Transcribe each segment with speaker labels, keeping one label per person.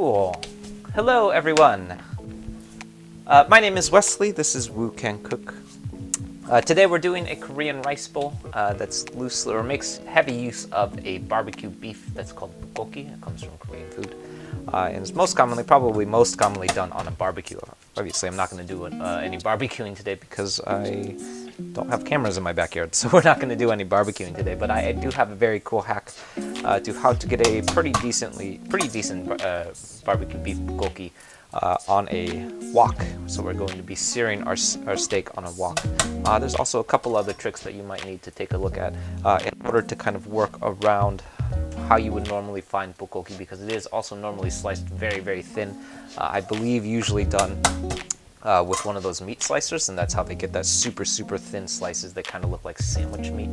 Speaker 1: Cool. Hello, everyone. My name is Wesley. This is Woo Can Cook. Today we're doing a Korean rice bowl that's loose or makes heavy use of a barbecue beef that's called bulgogi. It comes from Korean food. And it's probably most commonly done on a barbecue. Obviously, I'm not going to do any barbecuing today because I don't have cameras in my backyard, so we're not going to do any barbecuing today. But I do have a very cool hack to how to get a pretty decent barbecue beef bulgogi on a wok. So we're going to be searing our steak on a wok. There's also a couple other tricks that you might need to take a look at in order to kind of work around how you would normally find bulgogi, because it is also normally sliced very, very thin. I believe usually done with one of those meat slicers, and that's how they get that super, super thin slices that kind of look like sandwich meat.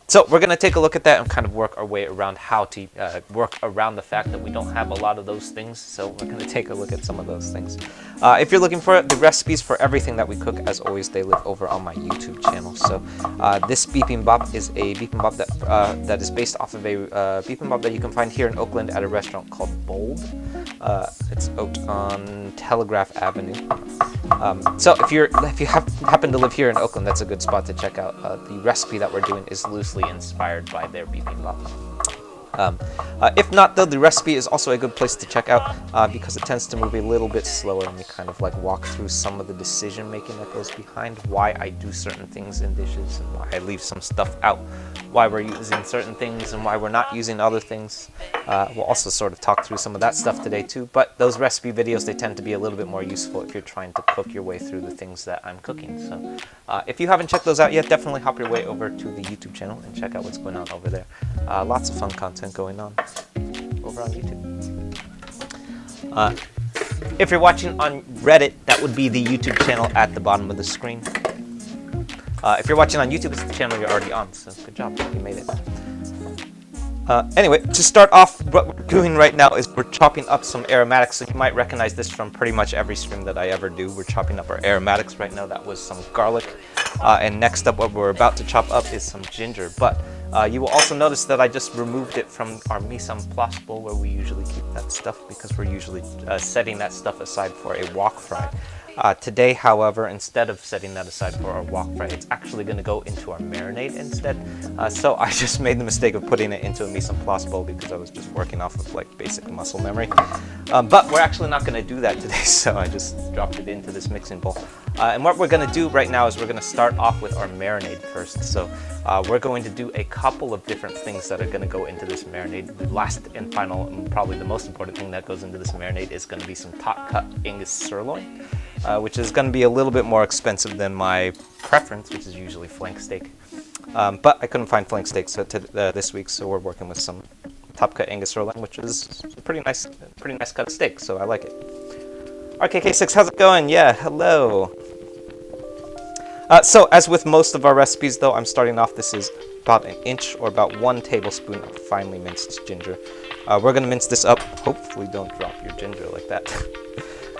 Speaker 1: So we're going to take a look at that and kind of work our way around how to work around the fact that we don't have a lot of those things. So we're going to take a look at some of those things. If you're looking for the recipes for everything that we cook, as always, they live over on my YouTube channel. So this bibimbap is a bibimbap that is based off of a bibimbap that you can find here in Oakland at a restaurant called Bold. It's out on Telegraph Avenue. So if you happen to live here in Oakland, that's a good spot to check out. The recipe that we're doing is loosely inspired by their bibimbap. If not, though, the recipe is also a good place to check out because it tends to move a little bit slower, and we kind of like walk through some of the decision making that goes behind why I do certain things in dishes and why I leave some stuff out, why we're using certain things and why we're not using other things. We'll also sort of talk through some of that stuff today too, but those recipe videos, they tend to be a little bit more useful if you're trying to cook your way through the things that I'm cooking. So if you haven't checked those out yet, definitely hop your way over to the YouTube channel and check out what's going on over there. Lots of fun content going on over on YouTube. If you're watching on Reddit, that would be the YouTube channel at the bottom of the screen. If you're watching on YouTube, it's the channel you're already on, so good job, you made it. Anyway, to start off, what we're doing right now is we're chopping up some aromatics. So you might recognize this from pretty much every stream that I ever do. We're chopping up our aromatics right now. That was some garlic. And next up, what we're about to chop up is some ginger. But you will also notice that I just removed it from our mise en place bowl where we usually keep that stuff, because we're usually setting that stuff aside for a wok fry. Today, however, instead of setting that aside for our wok fry, it's actually going to go into our marinade instead. So I just made the mistake of putting it into a mise en place bowl because I was just working off of like basic muscle memory. But we're actually not going to do that today, so I just dropped it into this mixing bowl. And what we're going to do right now is we're going to start off with our marinade first. So we're going to do a couple of different things that are going to go into this marinade. The last and final, and probably the most important thing that goes into this marinade is going to be some top cut Angus sirloin. Which is going to be a little bit more expensive than my preference, which is usually flank steak. But I couldn't find flank steaks this week, so we're working with some top cut Angus sirloin, which is a pretty nice cut of steak, so I like it. RKK6, how's it going? Yeah, hello. So as with most of our recipes, though, I'm starting off, this is about an inch or about 1 tablespoon of finely minced ginger. We're going to mince this up. Hopefully don't drop your ginger like that.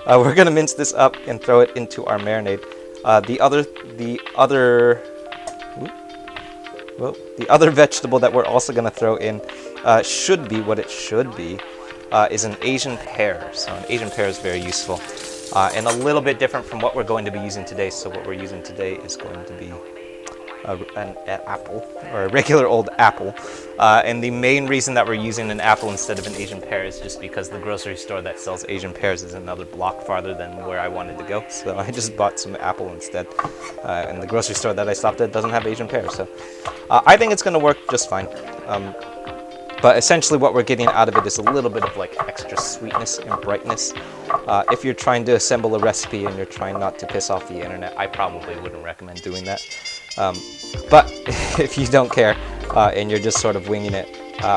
Speaker 1: We're going to mince this up and throw it into our marinade. The other vegetable that we're also going to throw in should be what it should be, is an Asian pear. So an Asian pear is very useful and a little bit different from what we're going to be using today. So what we're using today is going to be an apple, or a regular old apple. And the main reason that we're using an apple instead of an Asian pear is just because the grocery store that sells Asian pears is another block farther than where I wanted to go. So I just bought some apple instead. And the grocery store that I stopped at doesn't have Asian pears. So I think it's going to work just fine. But essentially what we're getting out of it is a little bit of like extra sweetness and brightness. If you're trying to assemble a recipe and you're trying not to piss off the internet, I probably wouldn't recommend doing that. But if you don't care and you're just sort of winging it,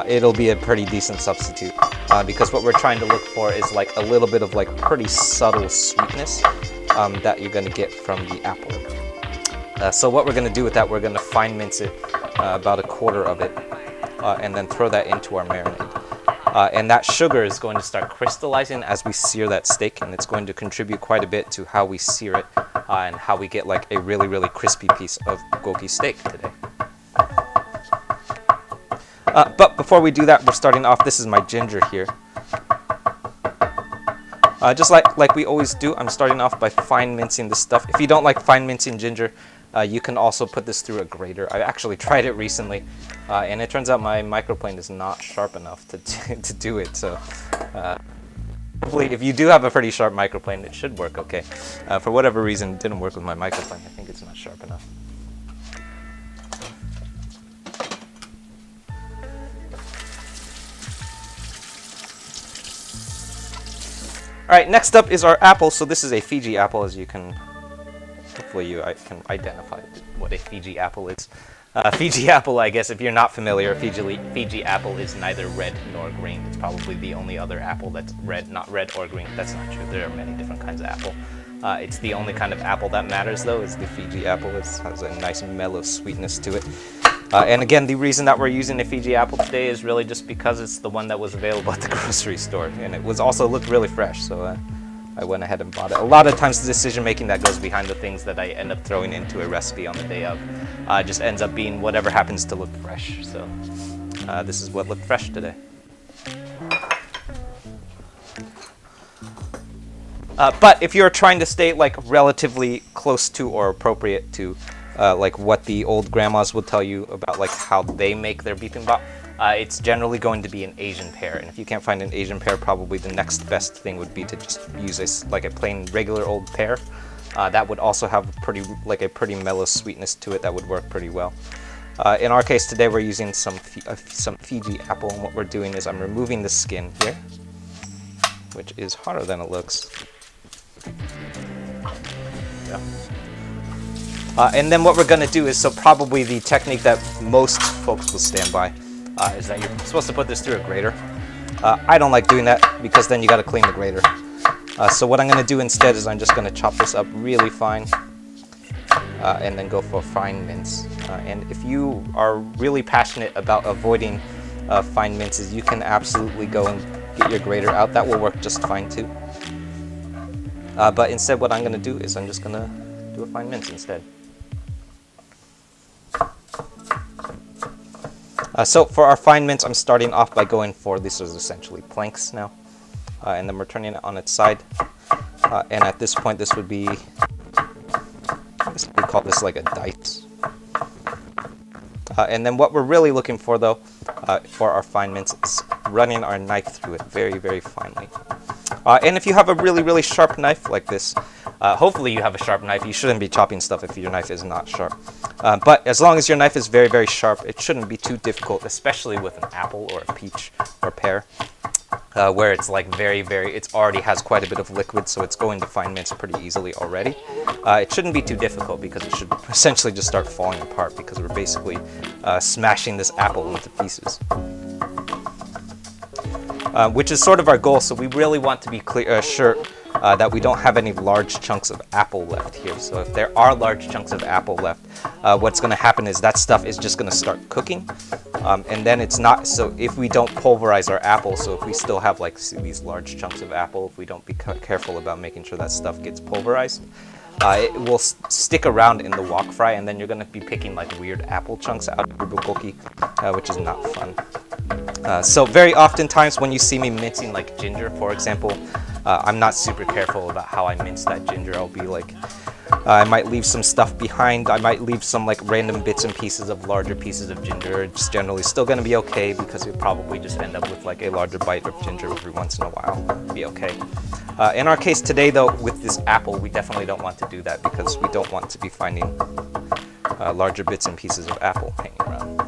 Speaker 1: it'll be a pretty decent substitute because what we're trying to look for is like a little bit of like pretty subtle sweetness that you're going to get from the apple. So what we're going to do with that, we're going to fine mince it, about 1/4 of it, and then throw that into our marinade. And that sugar is going to start crystallizing as we sear that steak, and it's going to contribute quite a bit to how we sear it and how we get like a really, really crispy piece of bulgogi steak today. But before we do that, we're starting off, this is my ginger here. Just like we always do, I'm starting off by fine mincing this stuff. If you don't like fine mincing ginger, you can also put this through a grater. I actually tried it recently, and it turns out my microplane is not sharp enough to do it. So hopefully, if you do have a pretty sharp microplane, it should work okay. For whatever reason, it didn't work with my microplane. I think it's not sharp enough. All right, next up is our apple. So this is a Fiji apple, as you can, hopefully I can identify what a Fiji apple is. Fiji apple, I guess, if you're not familiar, Fiji apple is neither red nor green. It's probably the only other apple that's red, not red or green. That's not true. There are many different kinds of apple. It's the only kind of apple that matters, though, is the Fiji apple. It has a nice mellow sweetness to it. And again, the reason that we're using a Fiji apple today is really just because it's the one that was available at the grocery store. And it was also looked really fresh, so I went ahead and bought it. A lot of times the decision making that goes behind the things that I end up throwing into a recipe on the day of just ends up being whatever happens to look fresh. So this is what looked fresh today. But if you're trying to stay like relatively close to or appropriate to like what the old grandmas would tell you about like how they make their bibimbap, it's generally going to be an Asian pear. And if you can't find an Asian pear, probably the next best thing would be to just use like a plain regular old pear. That would also have a pretty mellow sweetness to it that would work pretty well. In our case today, we're using some Fiji apple, and what we're doing is I'm removing the skin here, which is harder than it looks. Yeah. And then what we're going to do is, so probably the technique that most folks will stand by is that you're supposed to put this through a grater. I don't like doing that because then you got to clean the grater. So what I'm going to do instead is I'm just going to chop this up really fine and then go for fine mince. And if you are really passionate about avoiding fine minces, you can absolutely go and get your grater out. That will work just fine too. But instead what I'm going to do is I'm just going to do a fine mince instead. So for our fine mince, I'm starting off by going for, this is essentially planks now, and then we're turning it on its side. And at this point, this would be, I guess we call this like a dice. And then what we're really looking for, though, for our fine mince is running our knife through it very, very finely. And if you have a really, really sharp knife like this, hopefully you have a sharp knife. You shouldn't be chopping stuff if your knife is not sharp. But as long as your knife is very, very sharp, it shouldn't be too difficult, especially with an apple or a peach or pear, where it's like it already has quite a bit of liquid, so it's going to fine mince pretty easily already. It shouldn't be too difficult because it should essentially just start falling apart because we're basically smashing this apple into pieces. Which is sort of our goal, so we really want to be sure that we don't have any large chunks of apple left here. So if there are large chunks of apple left, what's going to happen is that stuff is just going to start cooking, and then it's not, so if we don't pulverize our apple, so if we still have like these large chunks of apple, if we don't be careful about making sure that stuff gets pulverized, it will stick around in the wok fry, and then you're going to be picking like weird apple chunks out of your bulgogi, which is not fun. So very oftentimes when you see me mincing like ginger, for example, I'm not super careful about how I mince that ginger. I'll be like, I might leave some stuff behind. I might leave some like random bits and pieces of larger pieces of ginger. It's generally still going to be okay because you'll probably just end up with like a larger bite of ginger every once in a while. It'll be okay. In our case today, though, with this apple, we definitely don't want to do that because we don't want to be finding larger bits and pieces of apple hanging around.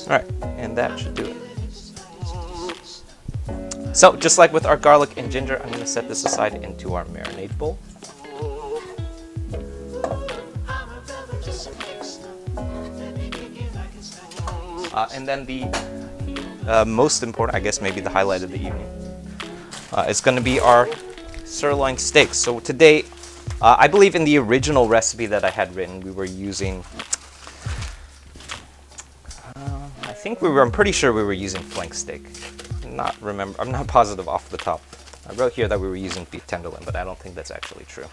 Speaker 1: Alright, and that should do it. So, just like with our garlic and ginger, I'm going to set this aside into our marinade bowl. And then the most important, I guess maybe the highlight of the evening, is going to be our sirloin steaks. So today, I believe in the original recipe that I had written, we were using, I'm pretty sure we were using flank steak. I'm not positive off the top. I wrote here that we were using beef tenderloin, but I don't think that's actually true.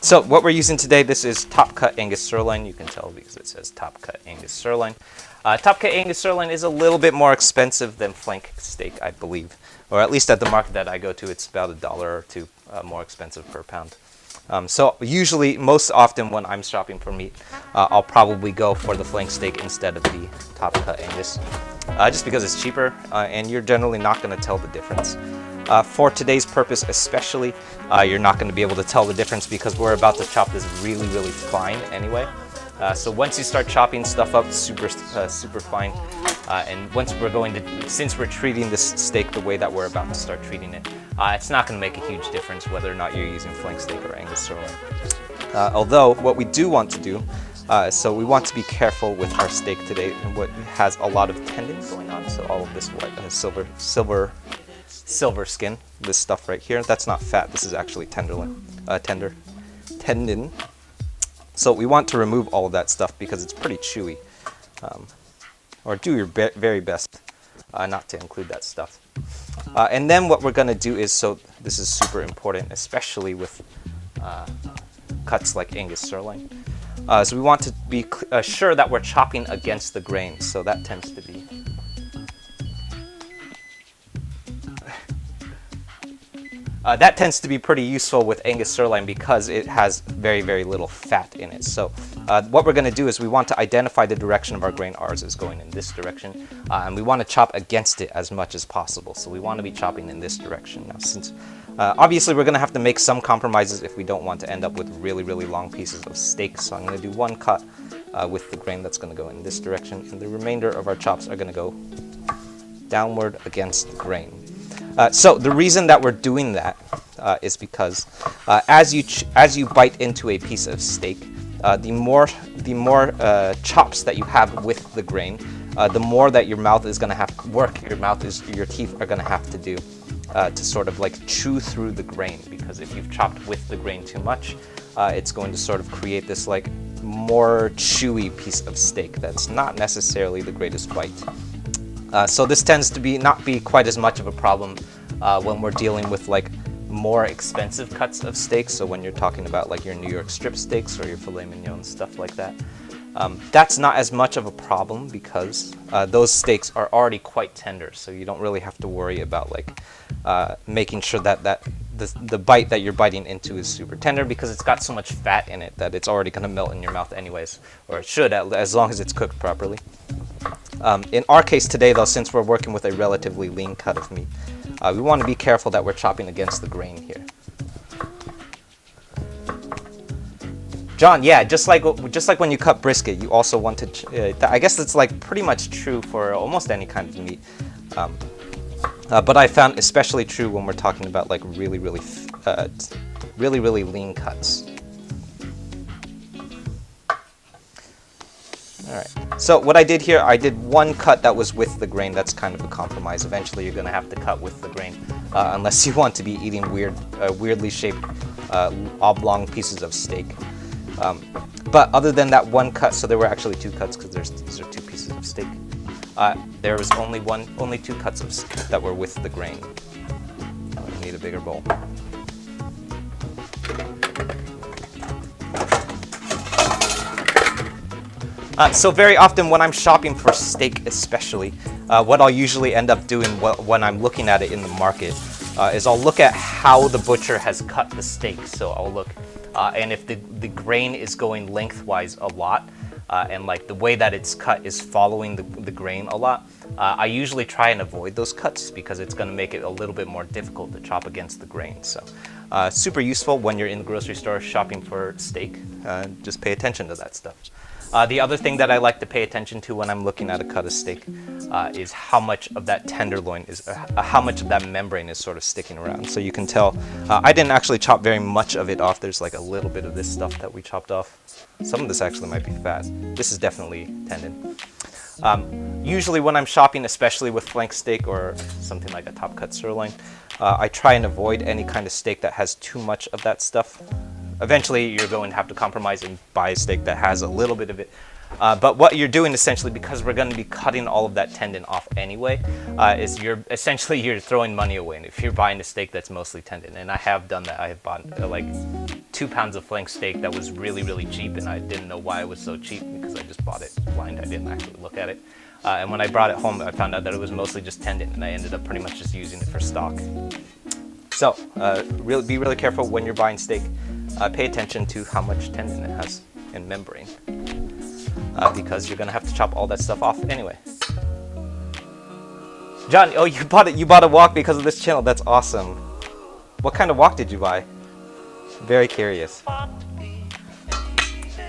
Speaker 1: So what we're using today, this is top cut Angus sirloin. You can tell because it says top cut Angus sirloin. Top cut Angus sirloin is a little bit more expensive than flank steak, I believe. Or at least at the market that I go to, it's about $1 or $2 more expensive per pound. So usually, most often when I'm shopping for meat, I'll probably go for the flank steak instead of the top cut Angus. Just because it's cheaper and you're generally not going to tell the difference. For today's purpose especially, you're not going to be able to tell the difference because we're about to chop this really, really fine anyway. So once you start chopping stuff up super fine, and once since we're treating this steak the way that we're about to start treating it, it's not going to make a huge difference whether or not you're using flank steak or Angus sirloin. Although what we do want to do, so we want to be careful with our steak today and what has a lot of tendon going on. So all of this white, silver skin, this stuff right here, that's not fat. This is actually tendon. So we want to remove all of that stuff because it's pretty chewy. Or do your very best not to include that stuff. And then what we're going to do is, so this is super important, especially with cuts like Angus sirloin. So we want to be sure that we're chopping against the grain. So that tends to be pretty useful with Angus sirloin because it has very, very little fat in it. So what we're going to do is we want to identify the direction of our grain. Ours is going in this direction, and we want to chop against it as much as possible. So we want to be chopping in this direction. Now, since obviously we're going to have to make some compromises if we don't want to end up with really, really long pieces of steak. So I'm going to do one cut with the grain that's going to go in this direction, and the remainder of our chops are going to go downward against the grain. So the reason that we're doing that is because as you bite into a piece of steak, the more chops that you have with the grain, the more that your mouth is going to have to work. Your teeth are going to have to do to sort of like chew through the grain, because if you've chopped with the grain too much, it's going to sort of create this like more chewy piece of steak that's not necessarily the greatest bite. So this tends to not be quite as much of a problem when we're dealing with like more expensive cuts of steaks. So when you're talking about like your New York strip steaks or your filet mignon, stuff like that, that's not as much of a problem because those steaks are already quite tender. So you don't really have to worry about like making sure that the bite that you're biting into is super tender, because it's got so much fat in it that it's already going to melt in your mouth anyways, or it should, as long as it's cooked properly. In our case today, though, since we're working with a relatively lean cut of meat, we want to be careful that we're chopping against the grain here. John, yeah, just like when you cut brisket, you also want to. I guess it's like pretty much true for almost any kind of meat, but I found especially true when we're talking about like really lean cuts. Alright, so what I did here, I did one cut that was with the grain. That's kind of a compromise. Eventually you're going to have to cut with the grain, unless you want to be eating weirdly shaped oblong pieces of steak. But other than that one cut, so there were actually two cuts because these are two pieces of steak. There was only two cuts of steak that were with the grain. I need a bigger bowl. So very often when I'm shopping for steak especially, what I'll usually end up doing when I'm looking at it in the market is I'll look at how the butcher has cut the steak. So I'll look, and if the grain is going lengthwise a lot, and like the way that it's cut is following the grain a lot, I usually try and avoid those cuts because it's going to make it a little bit more difficult to chop against the grain. So super useful when you're in the grocery store shopping for steak. Just pay attention to that stuff. The other thing that I like to pay attention to when I'm looking at a cut of steak is how much of that tenderloin how much of that membrane is sort of sticking around. So you can tell, I didn't actually chop very much of it off. There's like a little bit of this stuff that we chopped off. Some of this actually might be fat. This is definitely tendon. Usually when I'm shopping, especially with flank steak or something like a top cut sirloin, I try and avoid any kind of steak that has too much of that stuff. eventually you're going to have to compromise and buy a steak that has a little bit of it. But what you're doing essentially, because we're going to be cutting all of that tendon off anyway, is you're throwing money away. And if you're buying a steak that's mostly tendon, and I have done that, I have bought like 2 pounds of flank steak that was really, really cheap, and I didn't know why it was so cheap because I just bought it blind. I didn't actually look at it. And when I brought it home, I found out that it was mostly just tendon, and I ended up pretty much just using it for stock. So be really careful when you're buying steak. Pay attention to how much tendon it has and membrane. Because you're gonna have to chop all that stuff off anyway. John, oh, you bought a wok because of this channel. That's awesome. What kind of wok did you buy? Very curious.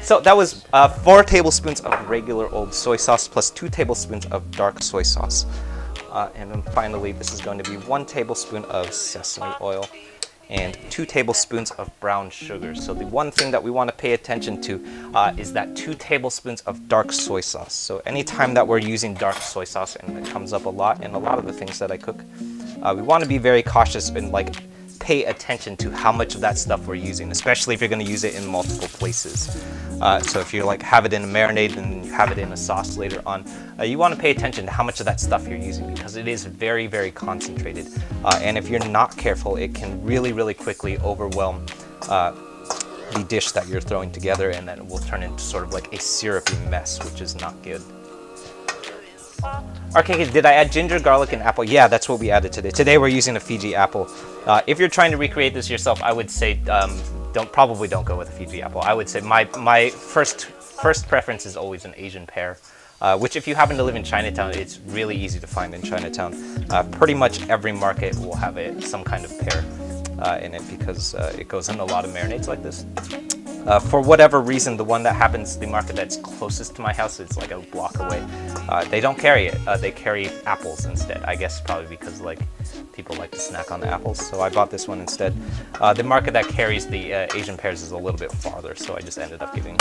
Speaker 1: So that was 4 tablespoons of regular old soy sauce plus 2 tablespoons of dark soy sauce. And then finally, this is going to be 1 tablespoon of sesame oil and 2 tablespoons of brown sugar. So the one thing that we want to pay attention to is that 2 tablespoons of dark soy sauce. So anytime that we're using dark soy sauce, and it comes up a lot in a lot of the things that I cook, we want to be very cautious and like pay attention to how much of that stuff we're using, especially if you're going to use it in multiple places. So if you like have it in a marinade and you have it in a sauce later on, you want to pay attention to how much of that stuff you're using, because it is very, very concentrated. And if you're not careful, it can really, really quickly overwhelm the dish that you're throwing together, and then it will turn into sort of like a syrupy mess, which is not good. Okay, did I add ginger, garlic, and apple? Yeah, that's what we added today. Today we're using a Fiji apple. If you're trying to recreate this yourself, I would say probably don't go with a Fiji apple. I would say my first preference is always an Asian pear, which if you happen to live in Chinatown, it's really easy to find in Chinatown. Pretty much every market will have some kind of pear in it, because it goes in a lot of marinades like this. For whatever reason, the market that's closest to my house, it's like a block away. They don't carry it. They carry apples instead. I guess probably because like people like to snack on the apples. So I bought this one instead. The market that carries the Asian pears is a little bit farther, so I just ended up getting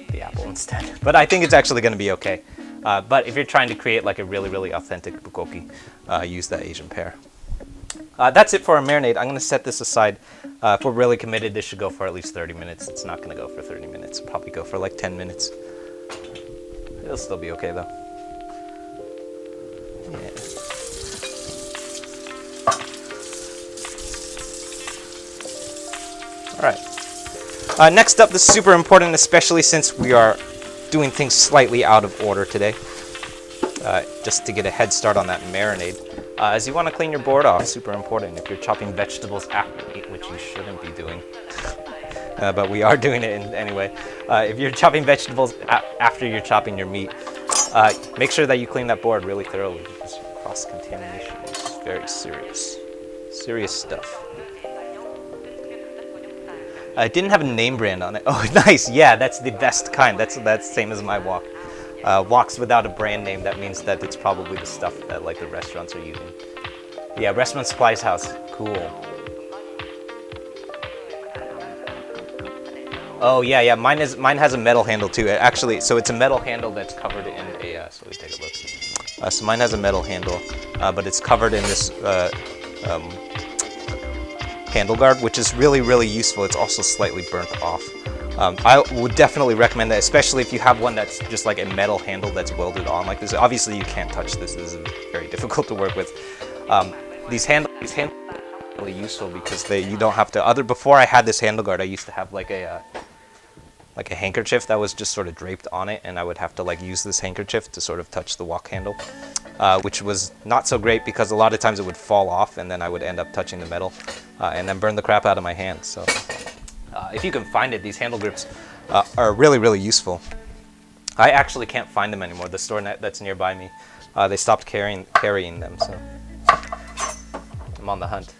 Speaker 1: the apple instead. But I think it's actually going to be okay. But if you're trying to create like a really, really authentic bulgogi, use that Asian pear. That's it for our marinade. I'm going to set this aside. If we're really committed, this should go for at least 30 minutes. It's not going to go for 30 minutes. It'll probably go for like 10 minutes. It'll still be okay though. Yeah. Alright. Next up, this is super important, especially since we are doing things slightly out of order today. Just to get a head start on that marinade. As you want to clean your board off, super important if you're chopping vegetables after meat, which you shouldn't be doing. But we are doing it anyway. If you're chopping vegetables after you're chopping your meat, make sure that you clean that board really thoroughly, because cross-contamination is very serious. Serious stuff. It didn't have a name brand on it. Oh, nice. Yeah, that's the best kind. That's the same as my wok. Woks without a brand name, that means that it's probably the stuff that like the restaurants are using. Yeah, Restaurant Supplies House. Cool. Oh yeah, mine has a metal handle too. Actually, so it's a metal handle that's covered in a. So let's take a look. So mine has a metal handle, but it's covered in this handle guard, which is really, really useful. It's also slightly burnt off. I would definitely recommend that, especially if you have one that's just like a metal handle that's welded on like this. Obviously, you can't touch this. This is very difficult to work with. These handles are really useful because you don't have to. Before I had this handle guard, I used to have like a handkerchief that was just sort of draped on it, and I would have to like use this handkerchief to sort of touch the wok handle, which was not so great because a lot of times it would fall off, and then I would end up touching the metal, and then burn the crap out of my hands. So. If you can find it, these handle grips are really, really useful. I actually can't find them anymore. The store that's nearby me, they stopped carrying them, so I'm on the hunt.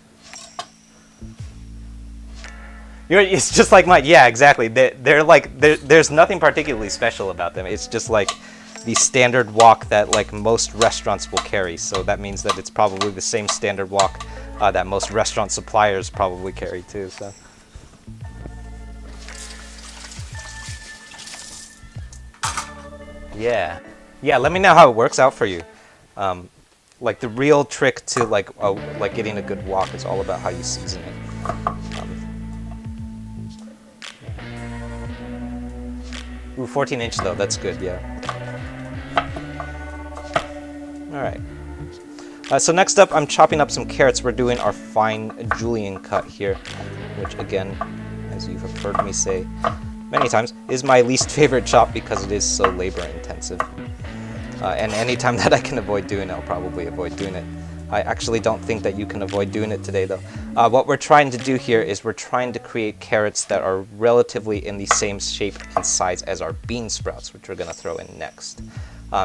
Speaker 1: It's just like mine. Yeah, exactly. There's nothing particularly special about them. It's just like the standard wok that like most restaurants will carry. So that means that it's probably the same standard wok that most restaurant suppliers probably carry too. So. Yeah, let me know how it works out for you. Like the real trick to like getting a good wok is all about how you season it. Ooh, 14-inch though, that's good, yeah. All right. So next up, I'm chopping up some carrots. We're doing our fine julienne cut here, which again, as you have heard me say many times, is my least favorite chop because it is so labor intensive. And anytime that I can avoid doing it, I'll probably avoid doing it. I actually don't think that you can avoid doing it today though. What we're trying to do here is we're trying to create carrots that are relatively in the same shape and size as our bean sprouts, which we're going to throw in next.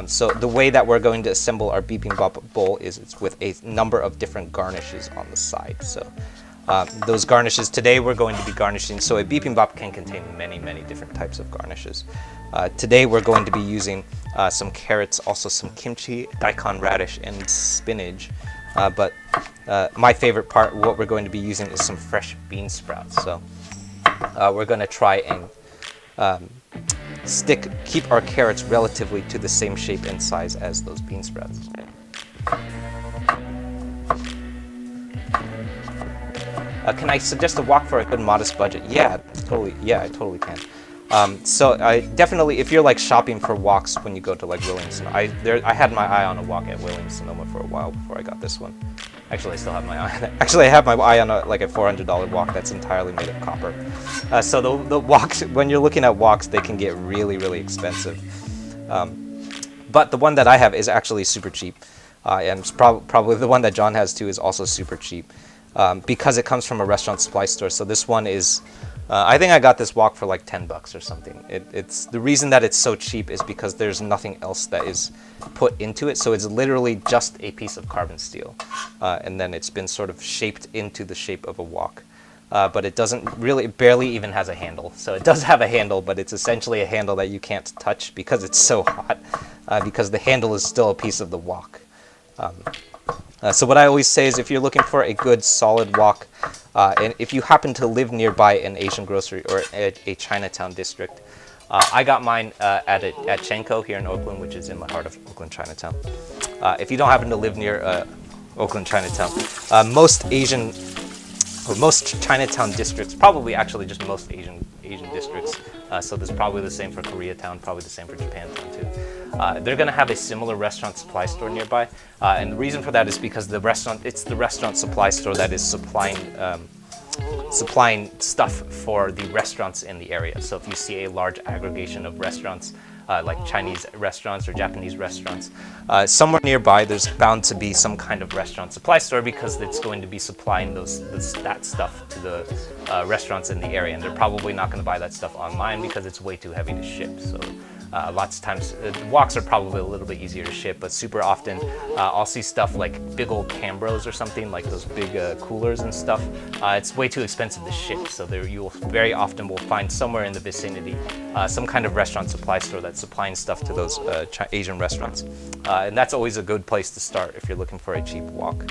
Speaker 1: So the way that we're going to assemble our bibimbap bowl is it's with a number of different garnishes on the side. So those garnishes, today we're going to be garnishing, so a bibimbap can contain many, many different types of garnishes. Today we're going to be using some carrots, also some kimchi, daikon, radish, and spinach. But my favorite part, what we're going to be using is some fresh bean sprouts. So we're going to try and keep our carrots relatively to the same shape and size as those bean sprouts. Can I suggest a wok for a good modest budget? Yeah, totally. Yeah, I totally can. So I definitely, if you're like shopping for woks when you go to like Williams, I had my eye on a wok at Williams Sonoma for a while before I got this one. Actually, I still have my eye on it. Actually, I have my eye on like a $400 wok that's entirely made of copper. So the woks, when you're looking at woks, they can get really, really expensive. But the one that I have is actually super cheap. And it's probably the one that John has too is also super cheap. Because it comes from a restaurant supply store. So this one is, I think I got this wok for like $10 or something. It's the reason that it's so cheap is because there's nothing else that is put into it. So it's literally just a piece of carbon steel. And then it's been sort of shaped into the shape of a wok. But it doesn't really, it barely even has a handle. So it does have a handle, but it's essentially a handle that you can't touch because it's so hot. Because the handle is still a piece of the wok. So what I always say is if you're looking for a good solid wok, and if you happen to live nearby an Asian grocery or a Chinatown district, I got mine at Chenko here in Oakland, which is in the heart of Oakland, Chinatown. If you don't happen to live near Oakland, Chinatown, most Chinatown districts, probably actually just most Asian districts, so this is probably the same for Koreatown, probably the same for Japantown too. They're going to have a similar restaurant supply store nearby, and the reason for that is because it's the restaurant supply store that is supplying stuff for the restaurants in the area. So if you see a large aggregation of restaurants, like Chinese restaurants or Japanese restaurants, somewhere nearby there's bound to be some kind of restaurant supply store because it's going to be supplying that stuff to the restaurants in the area, and they're probably not going to buy that stuff online because it's way too heavy to ship. So lots of times, woks are probably a little bit easier to ship, but super often I'll see stuff like big old Cambros or something, like those big coolers and stuff. It's way too expensive to ship, so you will very often will find somewhere in the vicinity some kind of restaurant supply store that's supplying stuff to those Asian restaurants. And that's always a good place to start if you're looking for a cheap wok.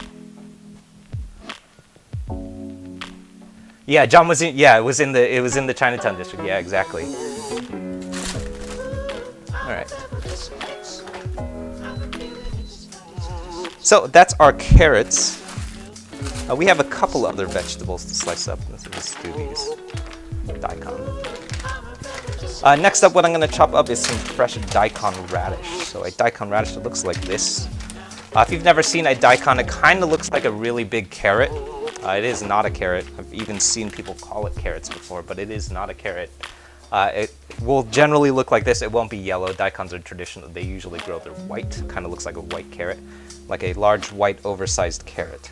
Speaker 1: Yeah, John was in. Yeah, it was in the Chinatown district. Yeah, exactly. All right. So that's our carrots. We have a couple other vegetables to slice up. Let's do these. Daikon. Next up, what I'm going to chop up is some fresh daikon radish. So a daikon radish that looks like this. If you've never seen a daikon, it kind of looks like a really big carrot. It is not a carrot. I've even seen people call it carrots before, but it is not a carrot. It will generally look like this. It won't be yellow. Daikons are traditional. They usually grow. They're white. Kind of looks like a white carrot, like a large white oversized carrot.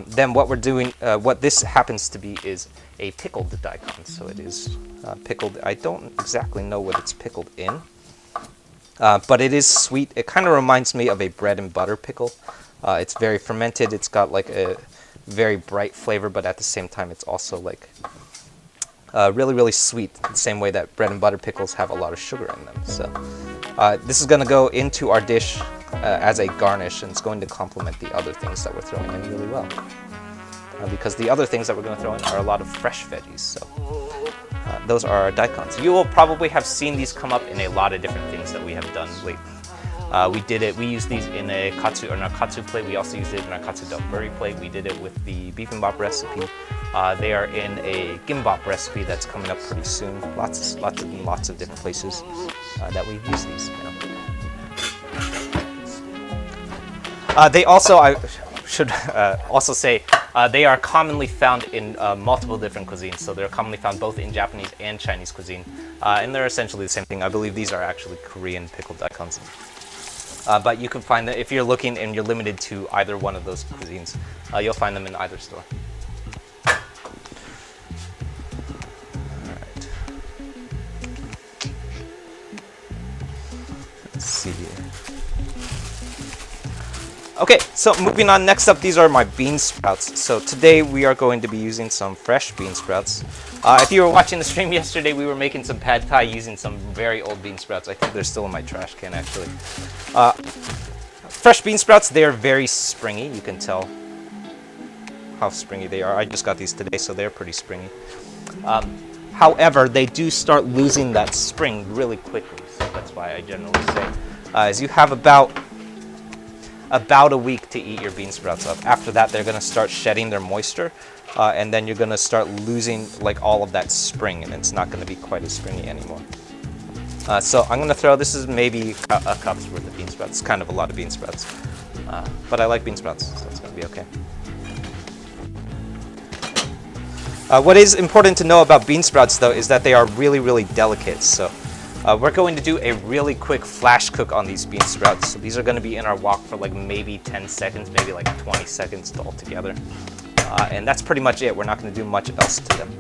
Speaker 1: Then what we're doing, what this happens to be is a pickled daikon. So it is pickled. I don't exactly know what it's pickled in, but it is sweet. It kind of reminds me of a bread and butter pickle. It's very fermented. It's got like a very bright flavor, but at the same time, it's also like really, really sweet, the same way that bread and butter pickles have a lot of sugar in them. So this is going to go into our dish as a garnish, and it's going to complement the other things that we're throwing in really well. Because the other things that we're going to throw in are a lot of fresh veggies. So those are our daikons. You will probably have seen these come up in a lot of different things that we have done lately. We used these in our katsu plate. We also used it in our katsu duck curry plate. We did it with the bibimbap recipe. They are in a Bibimbap recipe that's coming up pretty soon. Lots of different places that we've used these. They also, I should also say, they are commonly found in multiple different cuisines. So they're commonly found both in Japanese and Chinese cuisine, and they're essentially the same thing. I believe these are actually Korean pickled daikons. But you can find them if you're looking and you're limited to either one of those cuisines. You'll find them in either store. Alright. Let's see here. Okay, so moving on, next up, these are my bean sprouts. So today we are going to be using some fresh bean sprouts. If you were watching the stream yesterday, we were making some pad thai using some very old bean sprouts. I think they're still in my trash can, actually. Fresh bean sprouts, they are very springy. You can tell how springy they are. I just got these today, so they're pretty springy. However, they do start losing that spring really quickly, so that's why I generally say, as you have about a week to eat your bean sprouts up. After that, they're going to start shedding their moisture, and then you're going to start losing like all of that spring, and it's not going to be quite as springy anymore. So I'm going to throw, this is maybe a cup's worth of bean sprouts. It's kind of a lot of bean sprouts, but I like bean sprouts, so it's going to be okay. What is important to know about bean sprouts, though, is that they are really, really delicate. So we're going to do a really quick flash cook on these bean sprouts. So these are going to be in our wok for like maybe 10 seconds, maybe like 20 seconds altogether. And that's pretty much it. We're not going to do much else to them.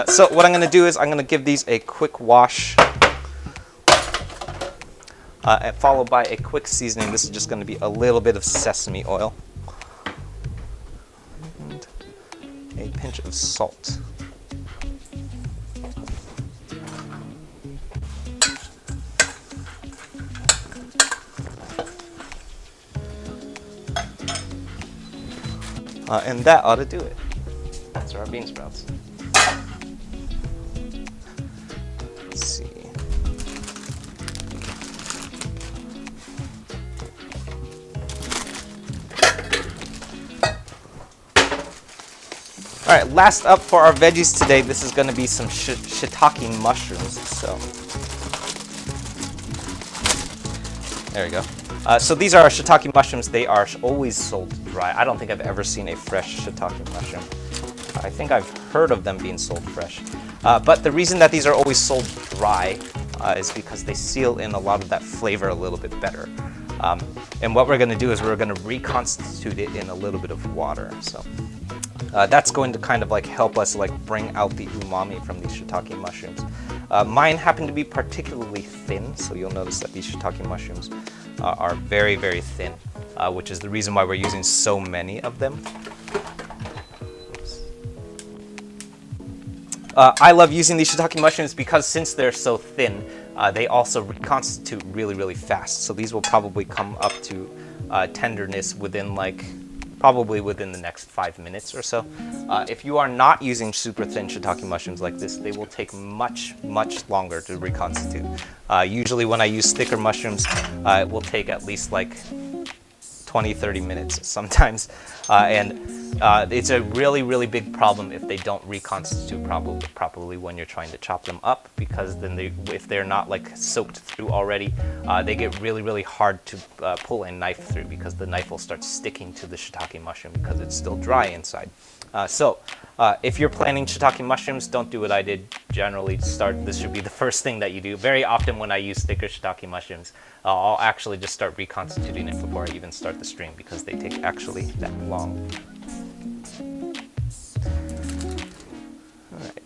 Speaker 1: So what I'm going to do is I'm going to give these a quick wash, and followed by a quick seasoning. This is just going to be a little bit of sesame oil. A pinch of salt. And that ought to do it. That's our bean sprouts. Let's see. All right, last up for our veggies today, this is going to be some shiitake mushrooms. So, there we go. So these are our shiitake mushrooms. They are always sold dry. I don't think I've ever seen a fresh shiitake mushroom. I think I've heard of them being sold fresh. But the reason that these are always sold dry is because they seal in a lot of that flavor a little bit better. And what we're going to do is we're going to reconstitute it in a little bit of water. So. That's going to kind of like help us like bring out the umami from these shiitake mushrooms. Mine happen to be particularly thin, so you'll notice that these shiitake mushrooms are very, very thin, which is the reason why we're using so many of them. I love using these shiitake mushrooms because since they're so thin, they also reconstitute really, really fast. So these will probably come up to tenderness within probably within the next 5 minutes or so. If you are not using super thin shiitake mushrooms like this, they will take much, much longer to reconstitute. Usually when I use thicker mushrooms, it will take at least like 20-30 minutes sometimes. And it's a really, really big problem if they don't reconstitute properly when you're trying to chop them up, because then if they're not like soaked through already, they get really, really hard to pull a knife through, because the knife will start sticking to the shiitake mushroom because it's still dry inside. So if you're planning shiitake mushrooms, don't do what I did. Generally this should be the first thing that you do. Very often when I use thicker shiitake mushrooms, I'll actually just start reconstituting it before I even start the stream, because they take actually that long. All right.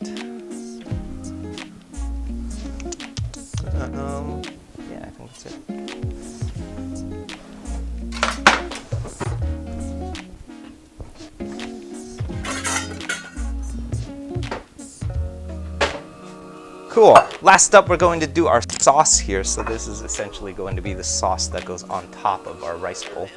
Speaker 1: Yeah, I think that's it. Cool. Last up, we're going to do our sauce here. So this is essentially going to be the sauce that goes on top of our rice bowl.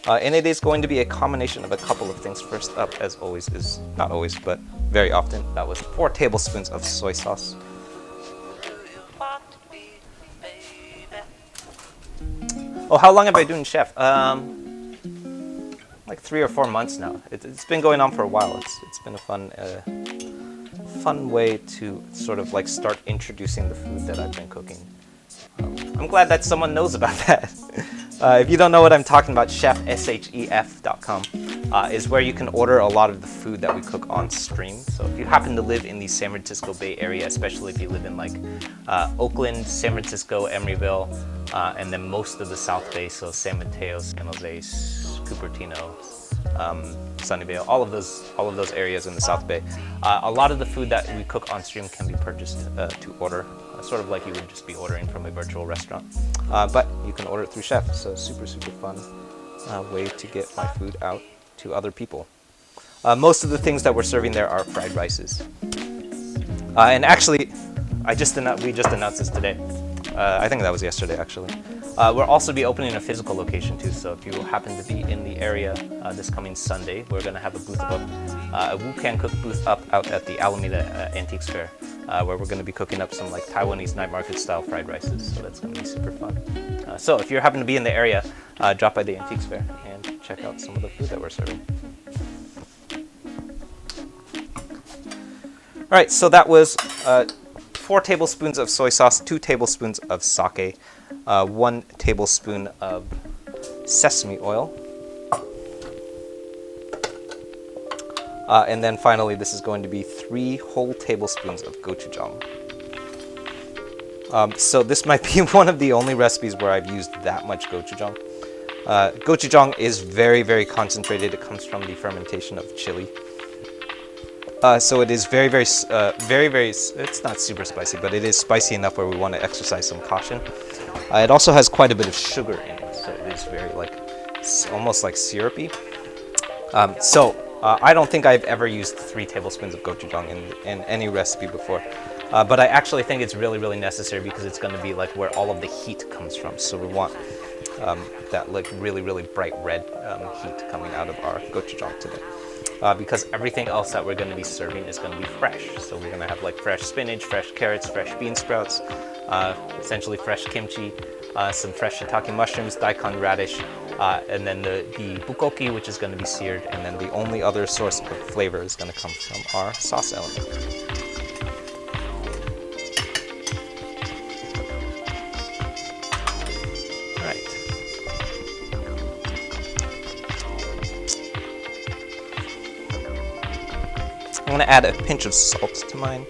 Speaker 1: And it is going to be a combination of a couple of things. First up, as always, is, not always, but very often, that was 4 tablespoons of soy sauce. Oh, how long have I been doing chef? Like 3 or 4 months now. It's been going on for a while. It's been a fun way to sort of like start introducing the food that I've been cooking. I'm glad that someone knows about that. If you don't know what I'm talking about, chef.com is where you can order a lot of the food that we cook on stream. So if you happen to live in the San Francisco Bay Area, especially if you live in like Oakland, San Francisco, Emeryville, and then most of the South Bay, so San Mateo, San Jose, Cupertino, Sunnyvale, all of those areas in the South Bay. A lot of the food that we cook on stream can be purchased to order, sort of like you would just be ordering from a virtual restaurant. But you can order it through Chef, so super fun way to get my food out to other people. Most of the things that we're serving there are fried rices. And actually, we just announced this today. I think that was yesterday, actually. We'll also be opening a physical location too, so if you happen to be in the area this coming Sunday, we're going to have a booth up, a Wu Can Cook booth up out at the Alameda Antiques Fair, where we're going to be cooking up some like Taiwanese night market style fried rices, so that's going to be super fun. So if you happen to be in the area, drop by the Antiques Fair and check out some of the food that we're serving. Alright, so that was 4 tablespoons of soy sauce, 2 tablespoons of sake, 1 tablespoon of sesame oil, and then finally this is going to be 3 whole tablespoons of gochujang. So this might be one of the only recipes where I've used that much gochujang. Gochujang is very concentrated. It comes from the fermentation of chili. So it is very, it's not super spicy, but it is spicy enough where we want to exercise some caution. It also has quite a bit of sugar in it, so it is very almost like syrupy. I don't think I've ever used 3 tablespoons of gochujang in any recipe before. But I actually think it's really necessary because it's going to be like where all of the heat comes from. So we want that like really bright red heat coming out of our gochujang today. Because everything else that we're going to be serving is going to be fresh. So we're going to have like fresh spinach, fresh carrots, fresh bean sprouts, essentially fresh kimchi, some fresh shiitake mushrooms, daikon, radish, and then the bulgogi, which is going to be seared, and then the only other source of flavor is going to come from our sauce element. I'm going to add a pinch of salt to mine.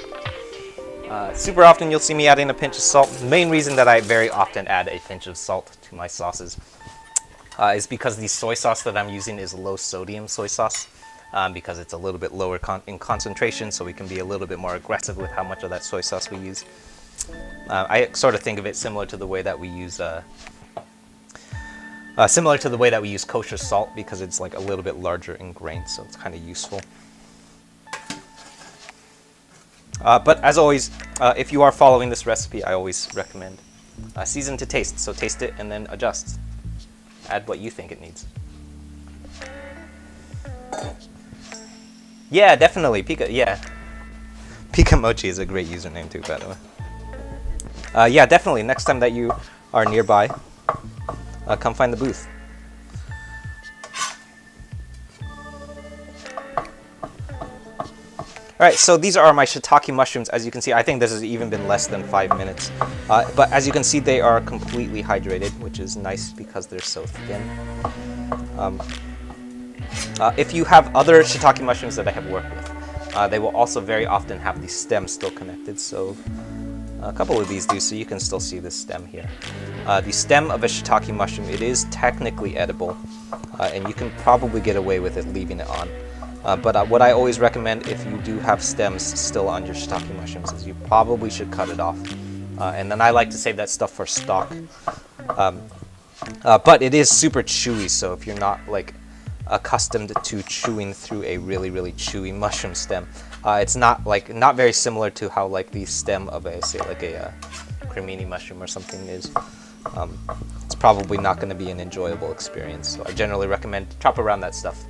Speaker 1: Super often you'll see me adding a pinch of salt. The main reason that I very often add a pinch of salt to my sauces is because the soy sauce that I'm using is low sodium soy sauce, because it's a little bit lower in concentration, so we can be a little bit more aggressive with how much of that soy sauce we use. I sort of think of it similar to the way that we use kosher salt, because it's like a little bit larger in grain, so it's kind of useful. But as always, if you are following this recipe, I always recommend season to taste. So taste it and then adjust. Add what you think it needs. Yeah, definitely. Pika Mochi is a great username too, by the way. Yeah, definitely. Next time that you are nearby, come find the booth. Alright, so these are my shiitake mushrooms. As you can see, I think this has even been less than 5 minutes. But as you can see, they are completely hydrated, which is nice because they're so thin. If you have other shiitake mushrooms that I have worked with, they will also very often have the stem still connected. So a couple of these do, so you can still see the stem here. The stem of a shiitake mushroom, it is technically edible, and you can probably get away with it leaving it on. But what I always recommend if you do have stems still on your shiitake mushrooms is you probably should cut it off. And then I like to save that stuff for stock. But it is super chewy, so if you're not like accustomed to chewing through a really chewy mushroom stem, it's not very similar to how like the stem of a cremini mushroom or something is. It's probably not going to be an enjoyable experience. So I generally recommend chop around that stuff.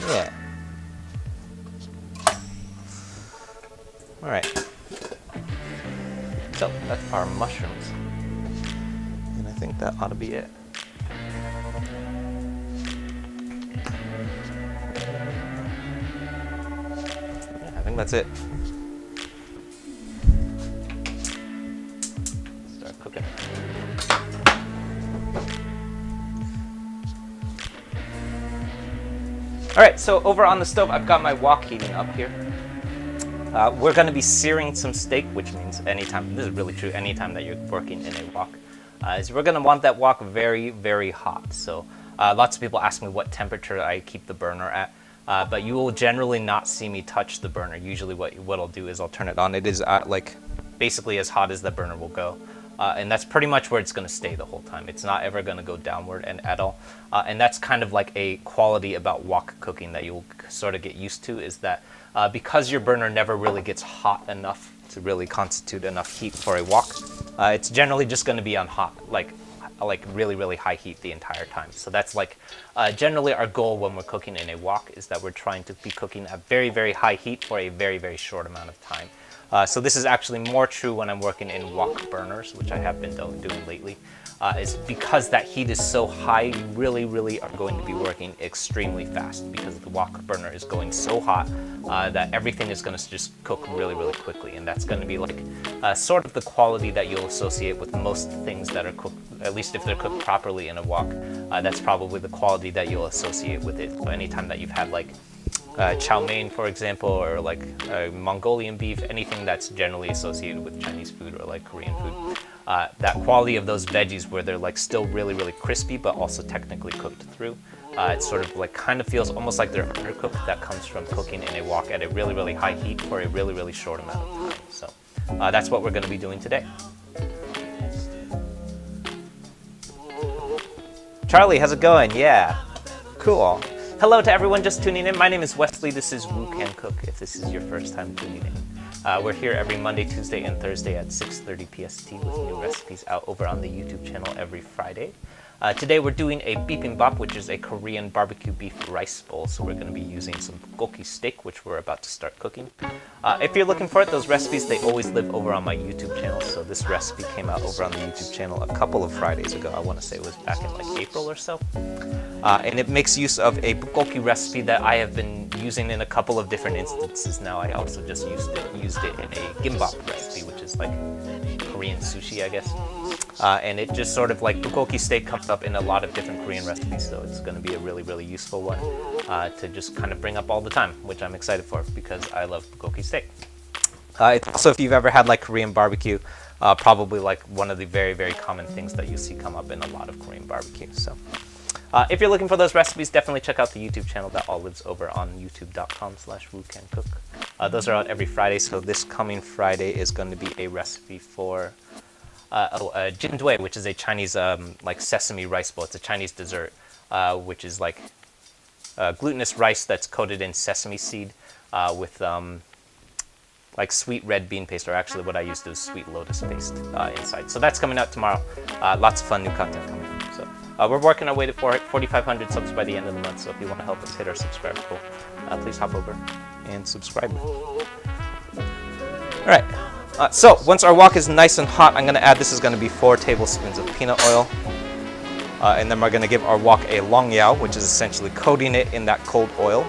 Speaker 1: Yeah. our mushrooms. And I think that ought to be it. Yeah, I think that's it. Start cooking. Alright, so over on the stove, I've got my wok heating up here. We're going to be searing some steak, which means anytime, this is really true, anytime that you're working in a wok, is we're going to want that wok very, very hot. So lots of people ask me what temperature I keep the burner at, but you will generally not see me touch the burner. Usually what I'll do is I'll turn it on. It is at like basically as hot as the burner will go. And that's pretty much where it's going to stay the whole time. It's not ever going to go downward and at all. And that's kind of like a quality about wok cooking that you'll sort of get used to, is that because your burner never really gets hot enough to really constitute enough heat for a wok, it's generally just going to be on hot, like really, really high heat the entire time. So that's like generally our goal when we're cooking in a wok, is that we're trying to be cooking at very, very high heat for a very, very short amount of time. So this is actually more true when I'm working in wok burners, which I have been doing lately, is because that heat is so high, you really, really are going to be working extremely fast, because the wok burner is going so hot that everything is going to just cook really, really quickly. And that's going to be like sort of the quality that you'll associate with most things that are cooked, at least if they're cooked properly in a wok. That's probably the quality that you'll associate with it. So anytime that you've had like chow mein, for example, or like Mongolian beef, anything that's generally associated with Chinese food or like Korean food, that quality of those veggies where they're like still really, really crispy but also technically cooked through, it sort of like kind of feels almost like they're undercooked. That comes from cooking in a wok at a really, really high heat for a really, really short amount of time. So that's what we're going to be doing today. Charlie, how's it going? Yeah, cool. Hello to everyone just tuning in. My name is Wesley. This is Woo Can Cook, if this is your first time tuning in. We're here every Monday, Tuesday, and Thursday at 6:30 PST with new recipes out over on the YouTube channel every Friday. Today we're doing a Bibimbap, which is a Korean barbecue beef rice bowl. So we're going to be using some bulgogi steak, which we're about to start cooking. If you're looking for it, those recipes, they always live over on my YouTube channel. So this recipe came out over on the YouTube channel a couple of Fridays ago. I want to say it was back in like April or so. And it makes use of a bulgogi recipe that I have been using in a couple of different instances now. I also just used it in a gimbap recipe, which is like Korean sushi, I guess. And it just sort of like bulgogi steak comes up in a lot of different Korean recipes, so it's going to be a really, really useful one to just kind of bring up all the time, which I'm excited for because I love bulgogi steak. It's also, if you've ever had like Korean barbecue, probably like one of the very, very common things that you see come up in a lot of Korean barbecue. So if you're looking for those recipes, definitely check out the YouTube channel. That all lives over on youtube.com/woocancook. Those are out every Friday, so this coming Friday is going to be a recipe for jindui, which is a Chinese like sesame rice bowl. It's a Chinese dessert, which is like glutinous rice that's coated in sesame seed with like sweet red bean paste, or actually what I used is sweet lotus paste inside. So that's coming out tomorrow. Lots of fun new content coming. So we're working our way to 4,500 subs by the end of the month. So if you want to help us hit our subscribe goal, please hop over and subscribe. All right. So once our wok is nice and hot, I'm going to add, this is going to be 4 tablespoons of peanut oil. And then we're going to give our wok a long yao, which is essentially coating it in that cold oil.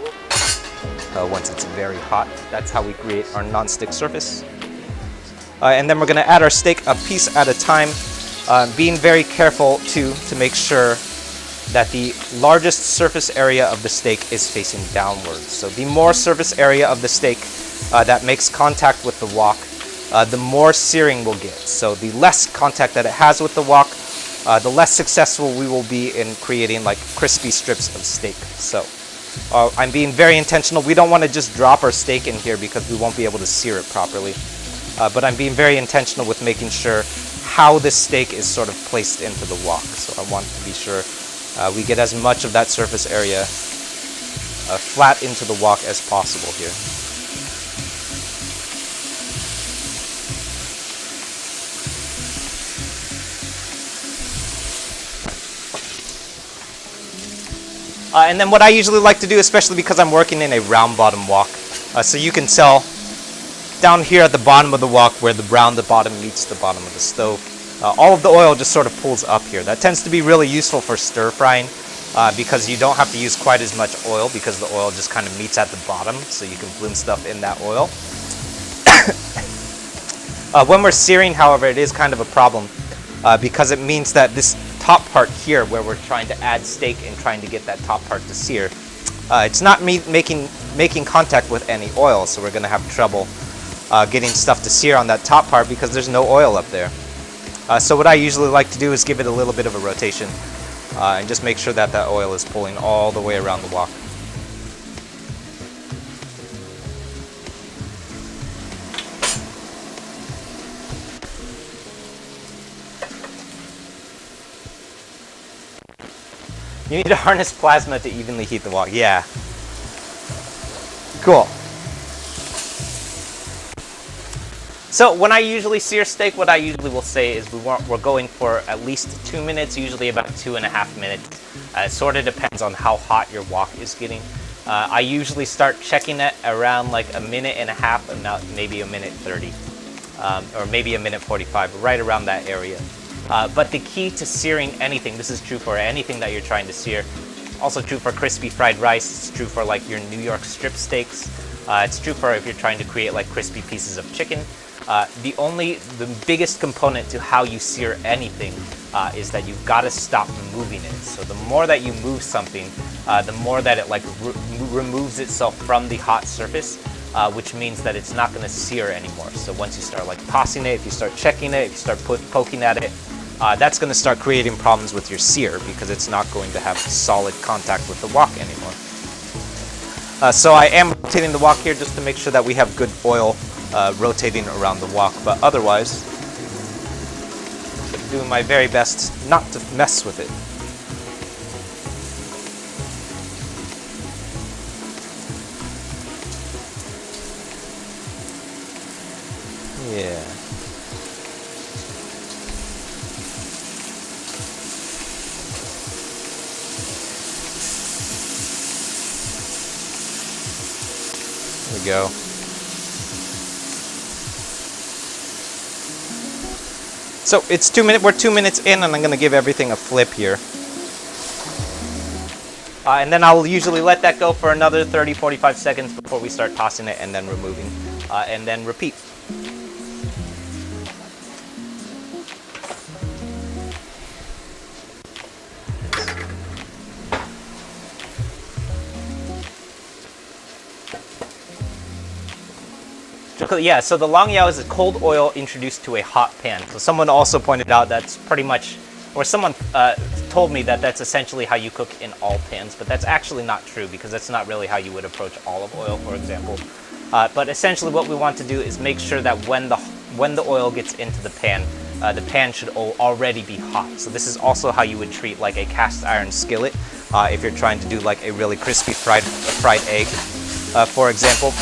Speaker 1: Once it's very hot, that's how we create our non-stick surface. And then we're going to add our steak a piece at a time, being very careful to make sure that the largest surface area of the steak is facing downwards. So the more surface area of the steak that makes contact with the wok, the more searing we'll get. So the less contact that it has with the wok, the less successful we will be in creating like crispy strips of steak. So I'm being very intentional. We don't want to just drop our steak in here because we won't be able to sear it properly. But I'm being very intentional with making sure how this steak is sort of placed into the wok. So I want to be sure we get as much of that surface area flat into the wok as possible here. And then what I usually like to do, especially because I'm working in a round bottom wok, so you can tell down here at the bottom of the wok where the bottom meets the bottom of the stove. All of the oil just sort of pools up here. That tends to be really useful for stir frying because you don't have to use quite as much oil because the oil just kind of meets at the bottom, so you can bloom stuff in that oil. When we're searing, however, it is kind of a problem because it means that this top part here, where we're trying to add steak and trying to get that top part to sear, it's not making contact with any oil, so we're going to have trouble getting stuff to sear on that top part because there's no oil up there. So what I usually like to do is give it a little bit of a rotation and just make sure that that oil is pulling all the way around the wok. You need to harness plasma to evenly heat the wok. Yeah. Cool. So when I usually sear steak, what I usually will say is we're going for at least 2 minutes, usually about 2.5 minutes. It sort of depends on how hot your wok is getting. I usually start checking it around like 1.5 minutes and not maybe 1:30, or maybe 1:45, right around that area. But the key to searing anything, this is true for anything that you're trying to sear, also true for crispy fried rice, it's true for like your New York strip steaks, it's true for if you're trying to create like crispy pieces of chicken. The biggest component to how you sear anything is that you've got to stop moving it. So the more that you move something, the more that it like removes itself from the hot surface, which means that it's not going to sear anymore. So once you start like tossing it, if you start checking it, if you start poking at it, that's going to start creating problems with your sear because it's not going to have solid contact with the wok anymore. So I am rotating the wok here just to make sure that we have good oil rotating around the wok, but otherwise, I'm doing my very best not to mess with it. Yeah. There we go. So it's 2 minutes. We're 2 minutes in, and I'm going to give everything a flip here. And then I'll usually let that go for another 30-45 seconds before we start tossing it and then removing, and then repeat. Yeah, so the long yao is a cold oil introduced to a hot pan. So someone also pointed out that's pretty much, or someone told me that that's essentially how you cook in all pans, but that's actually not true because that's not really how you would approach olive oil, for example. But essentially what we want to do is make sure that when the oil gets into the pan should already be hot. So this is also how you would treat like a cast iron skillet if you're trying to do like a really crispy fried egg, for example.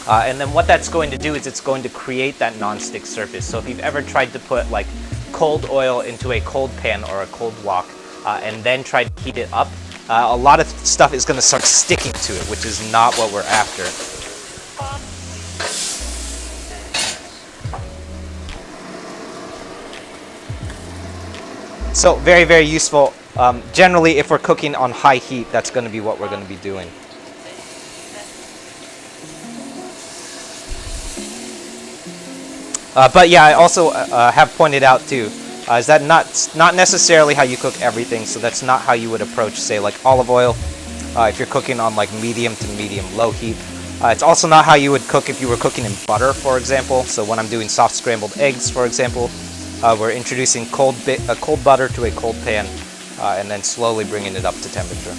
Speaker 1: And then what that's going to do is it's going to create that non-stick surface. So if you've ever tried to put like cold oil into a cold pan or a cold wok and then tried to heat it up, a lot of stuff is going to start sticking to it, which is not what we're after. So very, very useful. Generally, if we're cooking on high heat, that's going to be what we're going to be doing. But yeah, I also have pointed out too, is that not necessarily how you cook everything. So that's not how you would approach, say, like olive oil, if you're cooking on like medium to medium low heat. It's also not how you would cook if you were cooking in butter, for example. So when I'm doing soft scrambled eggs, for example, we're introducing cold butter to a cold pan and then slowly bringing it up to temperature.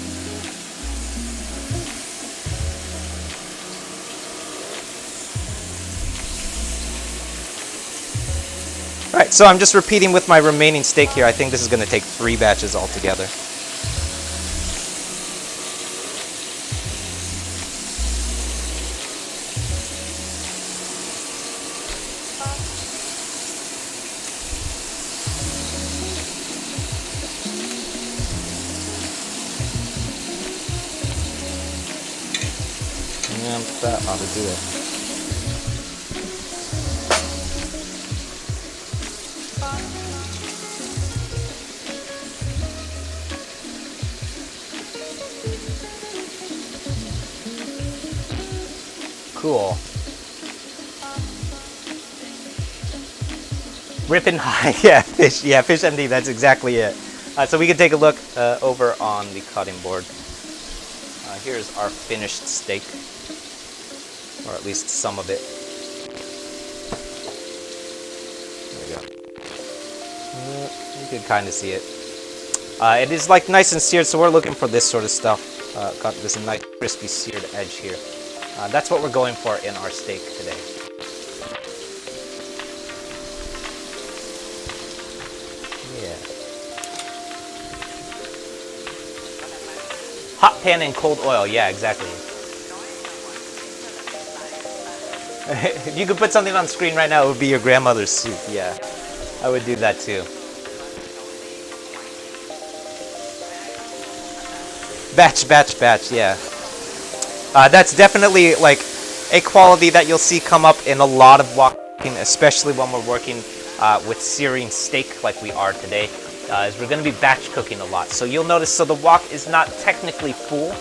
Speaker 1: Alright, so I'm just repeating with my remaining steak here. I think this is going to take 3 batches altogether. And that ought to do it. Cool. Ripping high, yeah, fish MD, that's exactly it. So we can take a look over on the cutting board. Here's our finished steak, or at least some of it. There we go. You can kind of see it. It is like nice and seared, so we're looking for this sort of stuff. Got this nice crispy seared edge here. That's what we're going for in our steak today. Yeah. Hot pan and cold oil, yeah, exactly. If you could put something on screen right now, it would be your grandmother's soup, yeah. I would do that too. Batch, yeah. That's definitely like a quality that you'll see come up in a lot of wok cooking, especially when we're working with searing steak like we are today, is we're going to be batch cooking a lot. So you'll notice, so the wok is not technically full,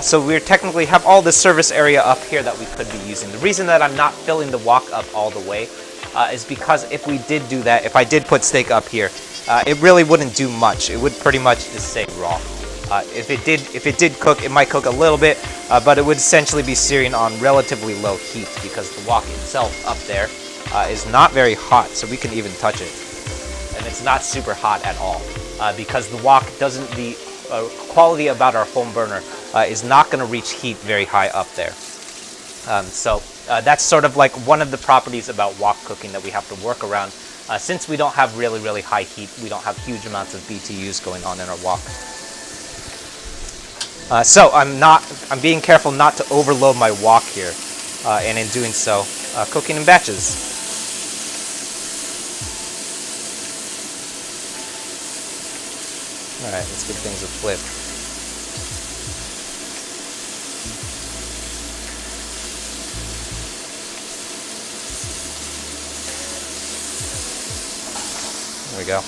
Speaker 1: so we technically have all the service area up here that we could be using. The reason that I'm not filling the wok up all the way is because if we did do that, if I did put steak up here, it really wouldn't do much. It would pretty much just stay raw. If it did cook, it might cook a little bit, but it would essentially be searing on relatively low heat because the wok itself up there is not very hot, so we can even touch it. And it's not super hot at all because the wok doesn't, the quality about our home burner is not going to reach heat very high up there. So that's sort of like one of the properties about wok cooking that we have to work around. Since we don't have really high heat, we don't have huge amounts of BTUs going on in our wok. So I'm being careful not to overload my wok here, and in doing so, cooking in batches. All right, let's give things a flip. There we go.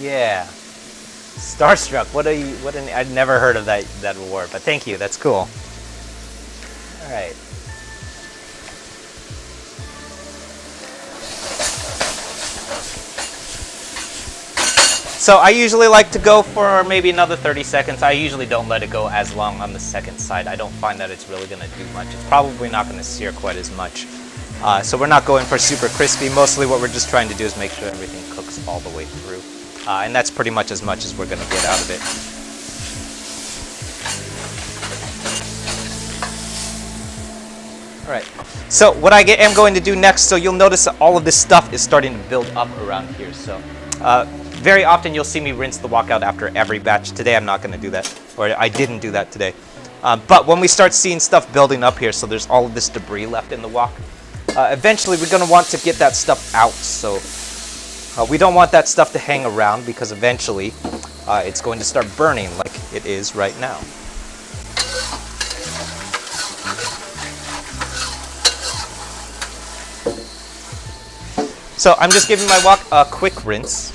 Speaker 1: Yeah. Starstruck. I'd never heard of that award, but thank you. That's cool. All right. So I usually like to go for maybe another 30 seconds. I usually don't let it go as long on the second side. I don't find that it's really going to do much. It's probably not going to sear quite as much. So we're not going for super crispy. Mostly what we're just trying to do is make sure everything cooks all the way through. And that's pretty much as we're going to get out of it. All right, so what I am going to do next, so you'll notice that all of this stuff is starting to build up around here. So very often you'll see me rinse the wok out after every batch. Today I'm not going to do that, or I didn't do that today. But when we start seeing stuff building up here, so there's all of this debris left in the wok, eventually we're going to want to get that stuff out. So we don't want that stuff to hang around because eventually it's going to start burning like it is right now. So I'm just giving my wok a quick rinse.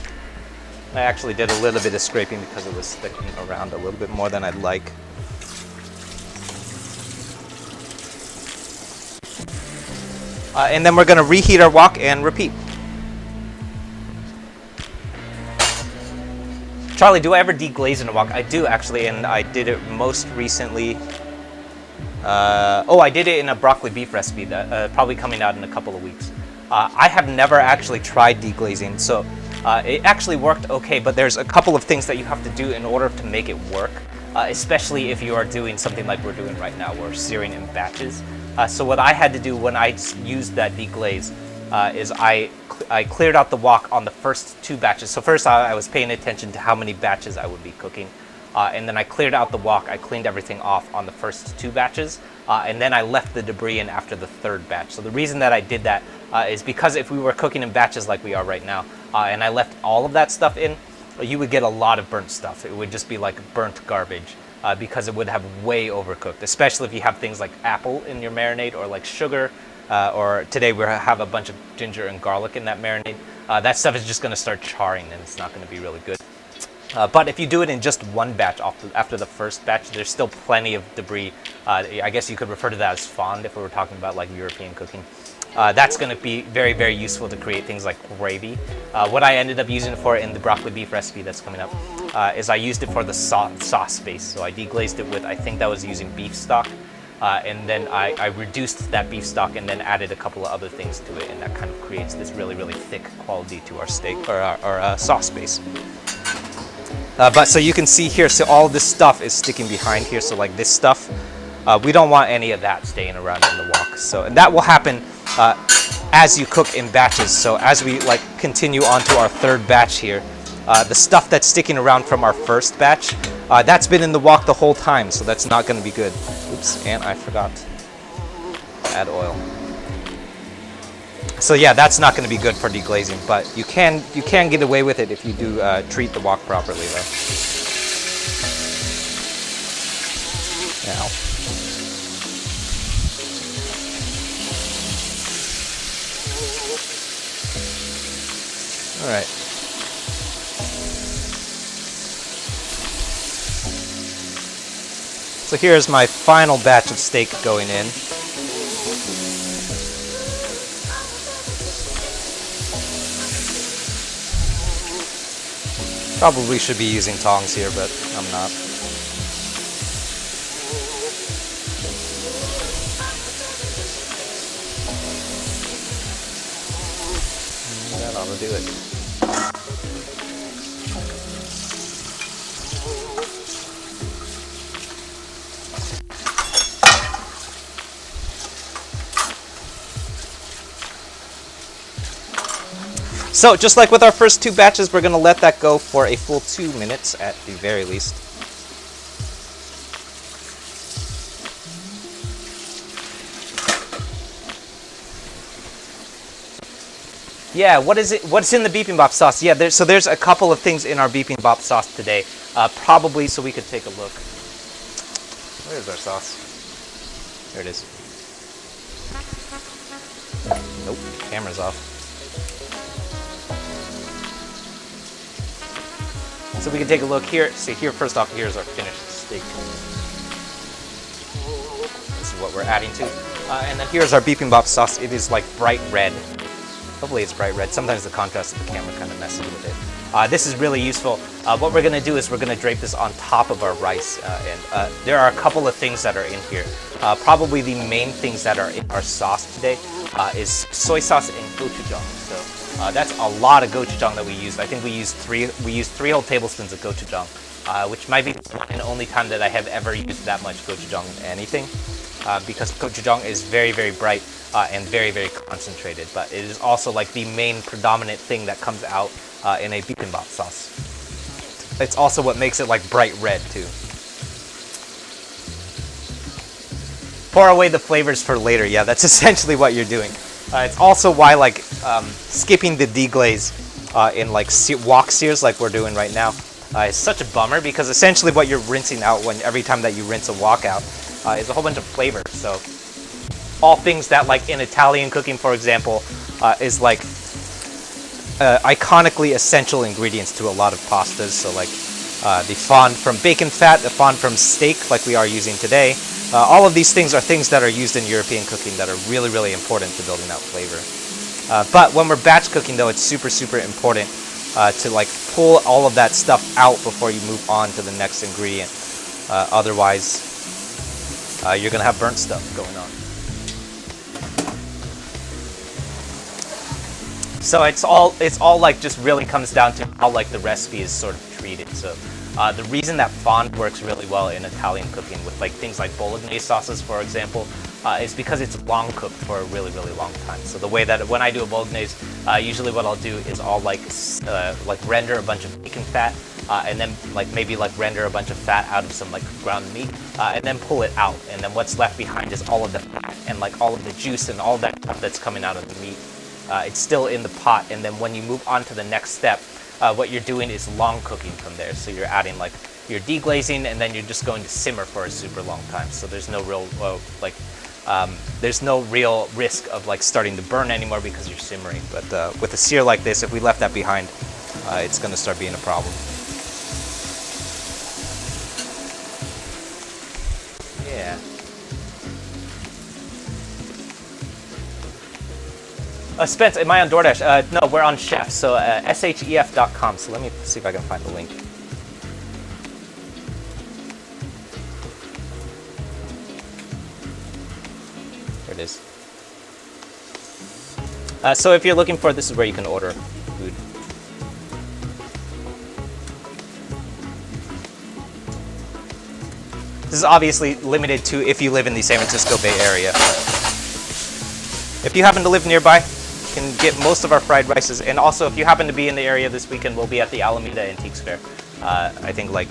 Speaker 1: I actually did a little bit of scraping because it was sticking around a little bit more than I'd like. And then we're going to reheat our wok and repeat. Charlie, do I ever deglaze in a wok? I do actually, and I did it most recently. I did it in a broccoli beef recipe that probably coming out in a couple of weeks. I have never actually tried deglazing, so it actually worked okay, but there's a couple of things that you have to do in order to make it work, especially if you are doing something like we're doing right now, we're searing in batches. So what I had to do when I used that deglaze is I cleared out the wok on the first two batches. So first I was paying attention to how many batches I would be cooking. And then I cleared out the wok, I cleaned everything off on the first two batches, and then I left the debris in after the third batch. So the reason that I did that is because if we were cooking in batches like we are right now, and I left all of that stuff in, you would get a lot of burnt stuff. It would just be like burnt garbage because it would have way overcooked, especially if you have things like apple in your marinade or like sugar. or today we have a bunch of ginger and garlic in that marinade, that stuff is just going to start charring and it's not going to be really good. But if you do it in just one batch after the first batch, there's still plenty of debris. I guess you could refer to that as fond if we were talking about like European cooking. That's going to be very, very useful to create things like gravy. What I ended up using it for in the broccoli beef recipe that's coming up is I used it for the sauce base. So I deglazed it with, I think that was using beef stock. And then I reduced that beef stock and then added a couple of other things to it, and that kind of creates this really, really thick quality to our steak or our sauce base. But so you can see here, so all this stuff is sticking behind here. So like this stuff, we don't want any of that staying around in the wok. So, and that will happen as you cook in batches. So as we like continue on to our third batch here, the stuff that's sticking around from our first batch, that's been in the wok the whole time. So that's not going to be good. Oops, and I forgot to add oil. So yeah, that's not going to be good for deglazing, but you can get away with it if you do treat the wok properly, though. Now, all right. So here's my final batch of steak going in. Probably should be using tongs here, but I'm not. And that ought to do it. So just like with our first two batches, we're going to let that go for a full 2 minutes at the very least. Yeah, what is it? What's in the bibimbap sauce? Yeah, there's a couple of things in our bibimbap sauce today. Probably so we could take a look. Where's our sauce? There it is. Nope, camera's off. So we can take a look here. See here, first off, here's our finished steak. This is what we're adding to. And then here's our bibimbap sauce. It is like bright red. Hopefully it's bright red. Sometimes the contrast of the camera kind of messes with it. This is really useful. What we're going to do is we're going to drape this on top of our rice. And there are a couple of things that are in here. Probably the main things that are in our sauce today is soy sauce and gochujang. So that's a lot of gochujang that we used. I think we used three whole tablespoons of gochujang, which might be the only time that I have ever used that much gochujang in anything, because gochujang is very, very bright and very, very concentrated. But it is also like the main predominant thing that comes out in a bibimbap sauce. It's also what makes it like bright red too. Pour away the flavors for later. Yeah, that's essentially what you're doing. It's also why like skipping the deglaze in like wok sears like we're doing right now is such a bummer, because essentially what you're rinsing out every time that you rinse a wok out is a whole bunch of flavor. So all things that like in Italian cooking, for example, is like iconically essential ingredients to a lot of pastas. So like the fond from bacon fat, the fond from steak like we are using today. All of these things are things that are used in European cooking that are really, really important to building out flavor. But when we're batch cooking though, it's super, super important to like pull all of that stuff out before you move on to the next ingredient. Otherwise, you're gonna have burnt stuff going on. So it's all like just really comes down to how like the recipe is sort of treated. So the reason that fond works really well in Italian cooking with like things like bolognese sauces, for example, is because it's long cooked for a really, really long time. So the way that when I do a bolognese, usually what I'll do is I'll like render a bunch of bacon fat, and then like maybe like render a bunch of fat out of some like ground meat, and then pull it out. And then what's left behind is all of the fat and like all of the juice and all that stuff that's coming out of the meat. It's still in the pot, and then when you move on to the next step, what you're doing is long cooking from there. So you're adding like, you're deglazing, and then you're just going to simmer for a super long time. So there's no real like there's no real risk of like starting to burn anymore because you're simmering. But with a sear like this, if we left that behind, it's going to start being a problem. Yeah. Spence, am I on DoorDash? No, we're on Chef, so shef.com. So let me see if I can find the link. There it is. So if you're looking for it, this is where you can order food. This is obviously limited to if you live in the San Francisco Bay Area. If you happen to live nearby, you can get most of our fried rices. And also, if you happen to be in the area this weekend, we'll be at the Alameda Antiques Fair. I think like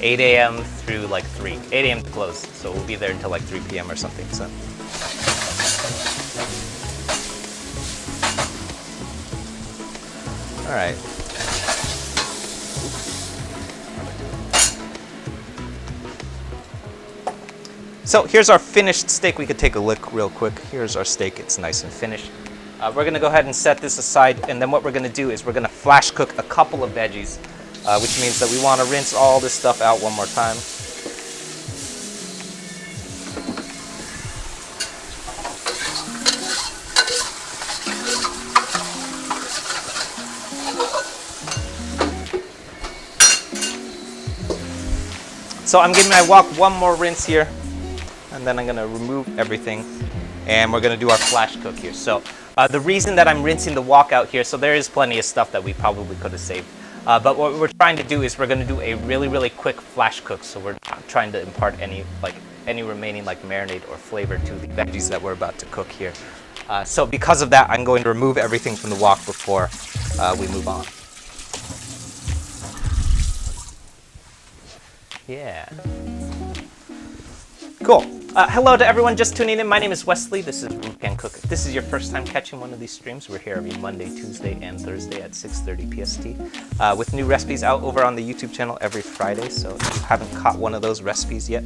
Speaker 1: 8 a.m. through like 3. 8 a.m. to close. So we'll be there until like 3 p.m. or something. So. All right. So here's our finished steak. We could take a look real quick. Here's our steak. It's nice and finished. We're going to go ahead and set this aside, and then what we're going to do is we're going to flash cook a couple of veggies, which means that we want to rinse all this stuff out one more time. So I'm giving my wok one more rinse here. And then I'm going to remove everything, and we're going to do our flash cook here. So the reason that I'm rinsing the wok out here, so there is plenty of stuff that we probably could have saved. But what we're trying to do is we're going to do a really, really quick flash cook. So we're not trying to impart any remaining like marinade or flavor to the veggies that we're about to cook here. So because of that, I'm going to remove everything from the wok before we move on. Yeah. Cool. Hello to everyone just tuning in. My name is Wesley. This is Woo Can Cook. If this is your first time catching one of these streams, we're here every Monday, Tuesday, and Thursday at 6:30 PST with new recipes out over on the YouTube channel every Friday. So if you haven't caught one of those recipes yet,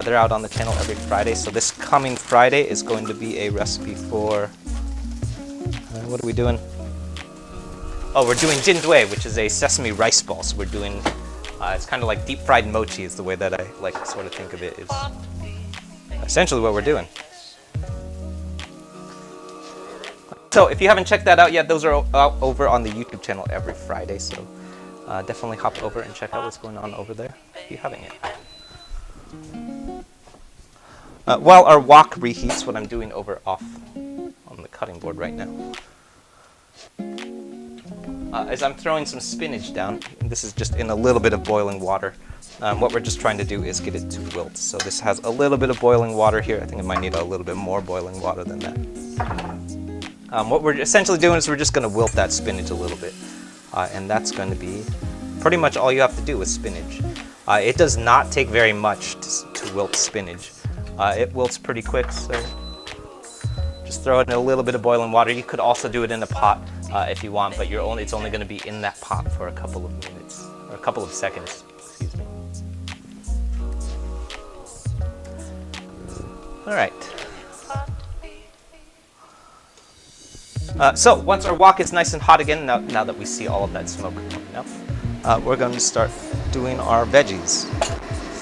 Speaker 1: they're out on the channel every Friday. So this coming Friday is going to be a recipe for... what are we doing? Oh, we're doing jindue, which is a sesame rice ball. So we're doing... it's kind of like deep fried mochi is the way that I like to sort of think of it. Is essentially what we're doing. So if you haven't checked that out yet, those are out over on the YouTube channel every Friday. So definitely hop over and check out what's going on over there if you haven't yet. While our wok reheats, what I'm doing over off on the cutting board right now is I'm throwing some spinach down. This is just in a little bit of boiling water. What we're just trying to do is get it to wilt. So this has a little bit of boiling water here. I think it might need a little bit more boiling water than that. What we're essentially doing is we're just going to wilt that spinach a little bit. And that's going to be pretty much all you have to do with spinach. It does not take very much to wilt spinach. It wilts pretty quick, so just throw it in a little bit of boiling water. You could also do it in a pot if you want, but it's only going to be in that pot for a couple of minutes, or a couple of seconds, excuse me. All right. So once our wok is nice and hot again, now that we see all of that smoke coming up, we're going to start doing our veggies,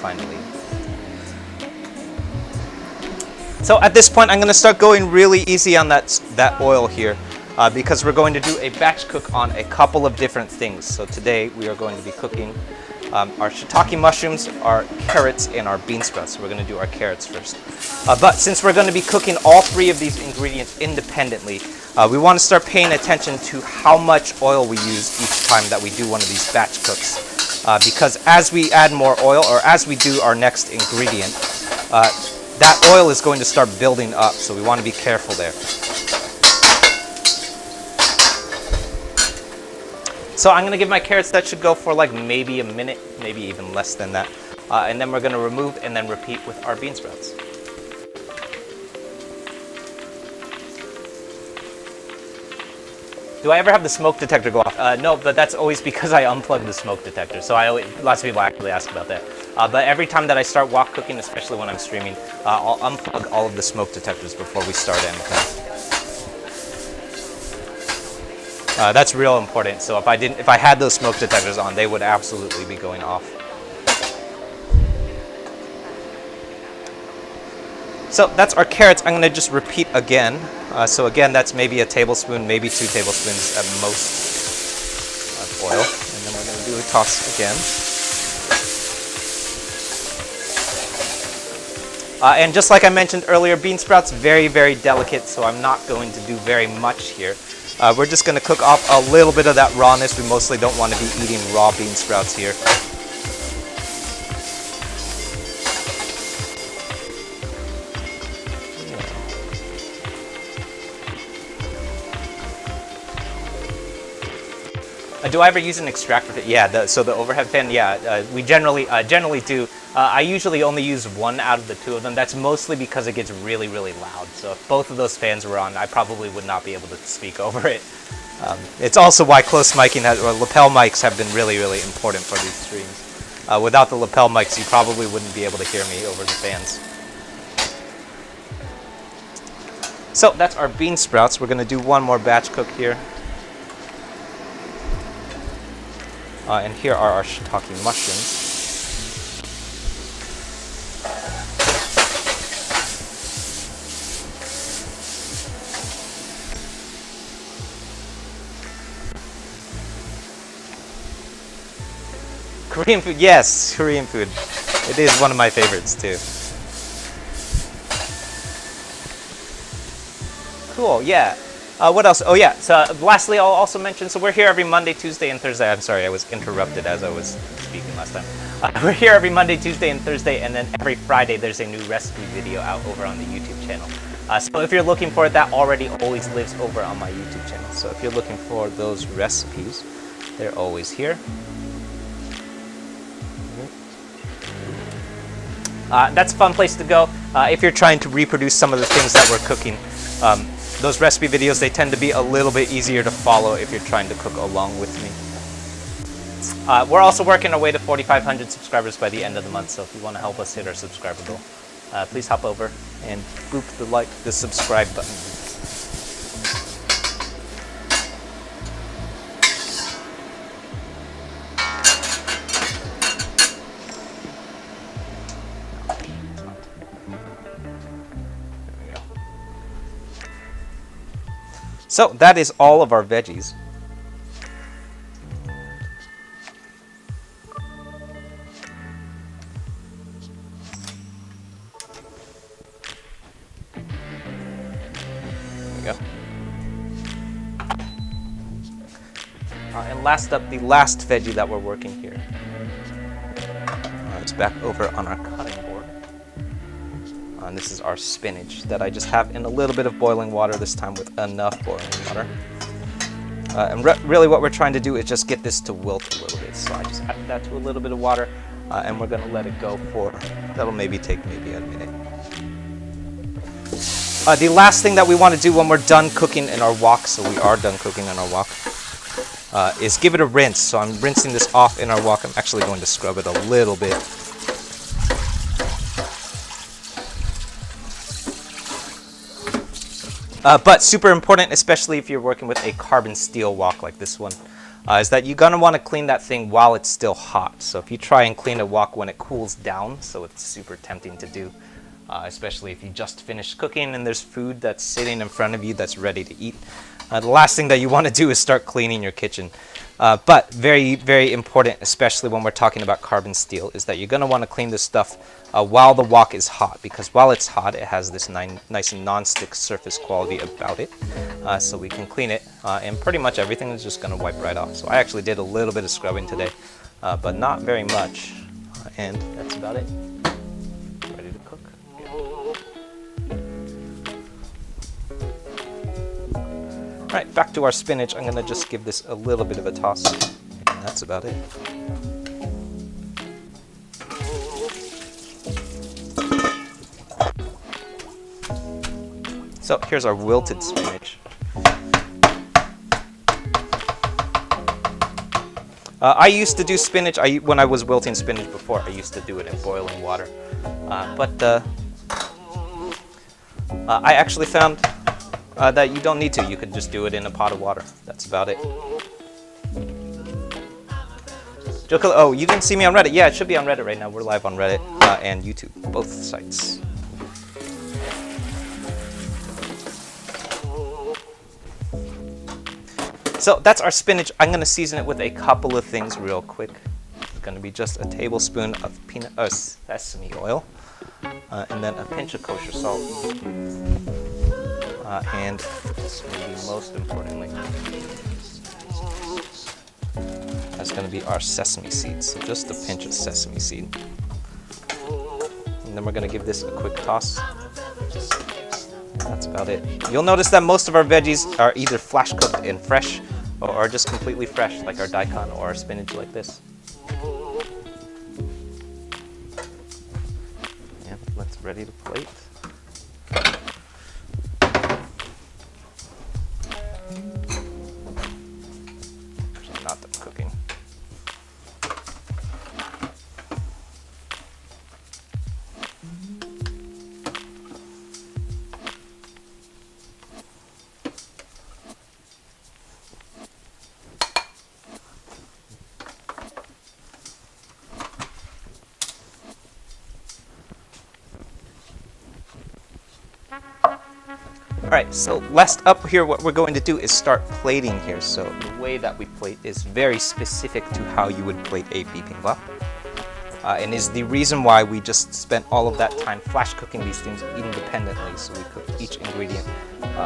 Speaker 1: finally. So at this point, I'm going to start going really easy on that oil here because we're going to do a batch cook on a couple of different things. So today we are going to be cooking our shiitake mushrooms, our carrots, and our bean sprouts. So we're going to do our carrots first. But since we're going to be cooking all three of these ingredients independently, we want to start paying attention to how much oil we use each time that we do one of these batch cooks. Because as we add more oil, or as we do our next ingredient, that oil is going to start building up, so we want to be careful there. So I'm going to give my carrots, that should go for like maybe a minute, maybe even less than that. And then we're going to remove and then repeat with our bean sprouts. Do I ever have the smoke detector go off? No, but that's always because I unplugged the smoke detector. So lots of people actually ask about that. But every time that I start wok cooking, especially when I'm streaming, I'll unplug all of the smoke detectors before we start anything. That's real important. So if I had those smoke detectors on, they would absolutely be going off. So that's our carrots. I'm gonna just repeat again. So again, that's maybe a tablespoon, maybe 2 tablespoons at most of oil. And then we're gonna do a toss again. And just like I mentioned earlier, bean sprouts, very, very delicate, so I'm not going to do very much here. We're just gonna cook off a little bit of that rawness. We mostly don't want to be eating raw bean sprouts here. Do I ever use an extractor? Yeah, so the overhead fan, yeah, we generally do. I usually only use 1 out of the 2 of them. That's mostly because it gets really, really loud. So if both of those fans were on, I probably would not be able to speak over it. It's also why close miking or lapel mics have been really, really important for these streams. Without the lapel mics, you probably wouldn't be able to hear me over the fans. So that's our bean sprouts. We're gonna do 1 more batch cook here. And here are our shiitake mushrooms. Korean food, yes, Korean food. It is one of my favorites too. Cool, yeah. What else? Oh yeah, so lastly I'll also mention, so we're here every Monday, Tuesday, and Thursday. I'm sorry, I was interrupted as I was speaking last time. We're here every Monday, Tuesday, and Thursday, and then every Friday there's a new recipe video out over on the YouTube channel. So if you're looking for it, that already always lives over on my YouTube channel. So if you're looking for those recipes, they're always here. That's a fun place to go if you're trying to reproduce some of the things that we're cooking. Those recipe videos, they tend to be a little bit easier to follow if you're trying to cook along with me. We're also working our way to 4,500 subscribers by the end of the month, so if you want to help us hit our subscriber goal, please hop over and boop the subscribe button. So that is all of our veggies. There we go. And last up, the last veggie that we're working here. It's back over on our cutting board. And this is our spinach that I just have in a little bit of boiling water, this time with enough boiling water. And really what we're trying to do is just get this to wilt a little bit. So I just added that to a little bit of water, and we're gonna let it go for, that'll maybe take a minute. The last thing that we want to do when we're done cooking in our wok, so we are done cooking in our wok, is give it a rinse. So I'm rinsing this off in our wok. I'm actually going to scrub it a little bit. But super important, especially if you're working with a carbon steel wok like this one, is that you're gonna want to clean that thing while it's still hot. So if you try and clean a wok when it cools down, so it's super tempting to do, especially if you just finished cooking and there's food that's sitting in front of you that's ready to eat. The last thing that you want to do is start cleaning your kitchen. But very, very important, especially when we're talking about carbon steel, is that you're going to want to clean this stuff while the wok is hot, because while it's hot, it has this nice and non-stick surface quality about it. So we can clean it, and pretty much everything is just going to wipe right off. So I actually did a little bit of scrubbing today, but not very much. And that's about it. Ready to cook. All right, back to our spinach. I'm gonna just give this a little bit of a toss, and that's about it. So here's our wilted spinach. I used to do spinach. When I was wilting spinach before, I used to do it in boiling water. But I actually found that you don't need to. You could just do it in a pot of water. That's about it. Oh, you didn't see me on Reddit. Yeah, it should be on Reddit right now. We're live on Reddit and YouTube, both sites. So that's our spinach. I'm going to season it with a couple of things real quick. It's going to be just a tablespoon of sesame oil, and then a pinch of kosher salt, and maybe most importantly, that's going to be our sesame seeds. So just a pinch of sesame seed. And then we're going to give this a quick toss. And that's about it. You'll notice that most of our veggies are either flash cooked and fresh or just completely fresh, like our daikon or our spinach like this. And let's ready to plate. Actually, not done cooking. Alright, so last up here, what we're going to do is start plating here. So the way that we plate is very specific to how you would plate a bibimbap. And is the reason why we just spent all of that time flash cooking these things independently. So we cooked each ingredient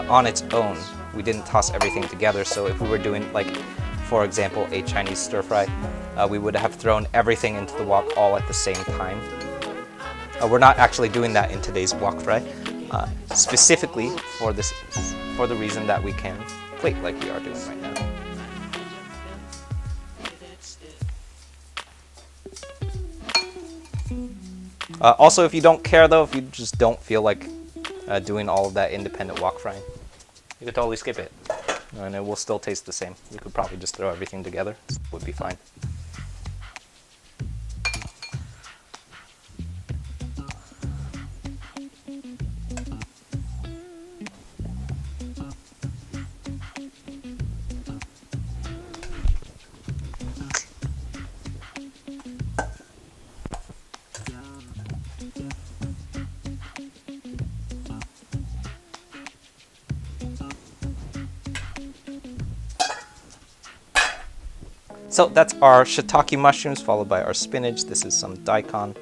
Speaker 1: on its own. We didn't toss everything together. So if we were doing, like, for example, a Chinese stir fry, we would have thrown everything into the wok all at the same time. We're not actually doing that in today's wok fry. Specifically for the reason that we can plate like we are doing right now. Also, if you don't care though, if you just don't feel like doing all of that independent wok frying, you could totally skip it, and it will still taste the same. You could probably just throw everything together; it would be fine. So that's our shiitake mushrooms, followed by our spinach. This is some daikon.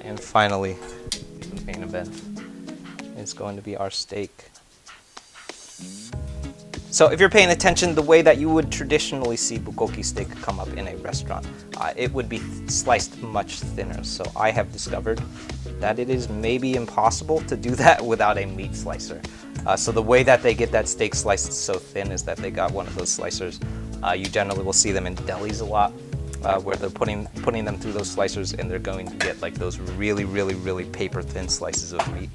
Speaker 1: And finally, the main event is going to be our steak. So if you're paying attention, the way that you would traditionally see bulgogi steak come up in a restaurant, it would be sliced much thinner. So I have discovered that it is maybe impossible to do that without a meat slicer. So the way that they get that steak sliced so thin is that they got one of those slicers. You generally will see them in delis a lot, where they're putting them through those slicers, and they're going to get like those really, really, really paper thin slices of meat.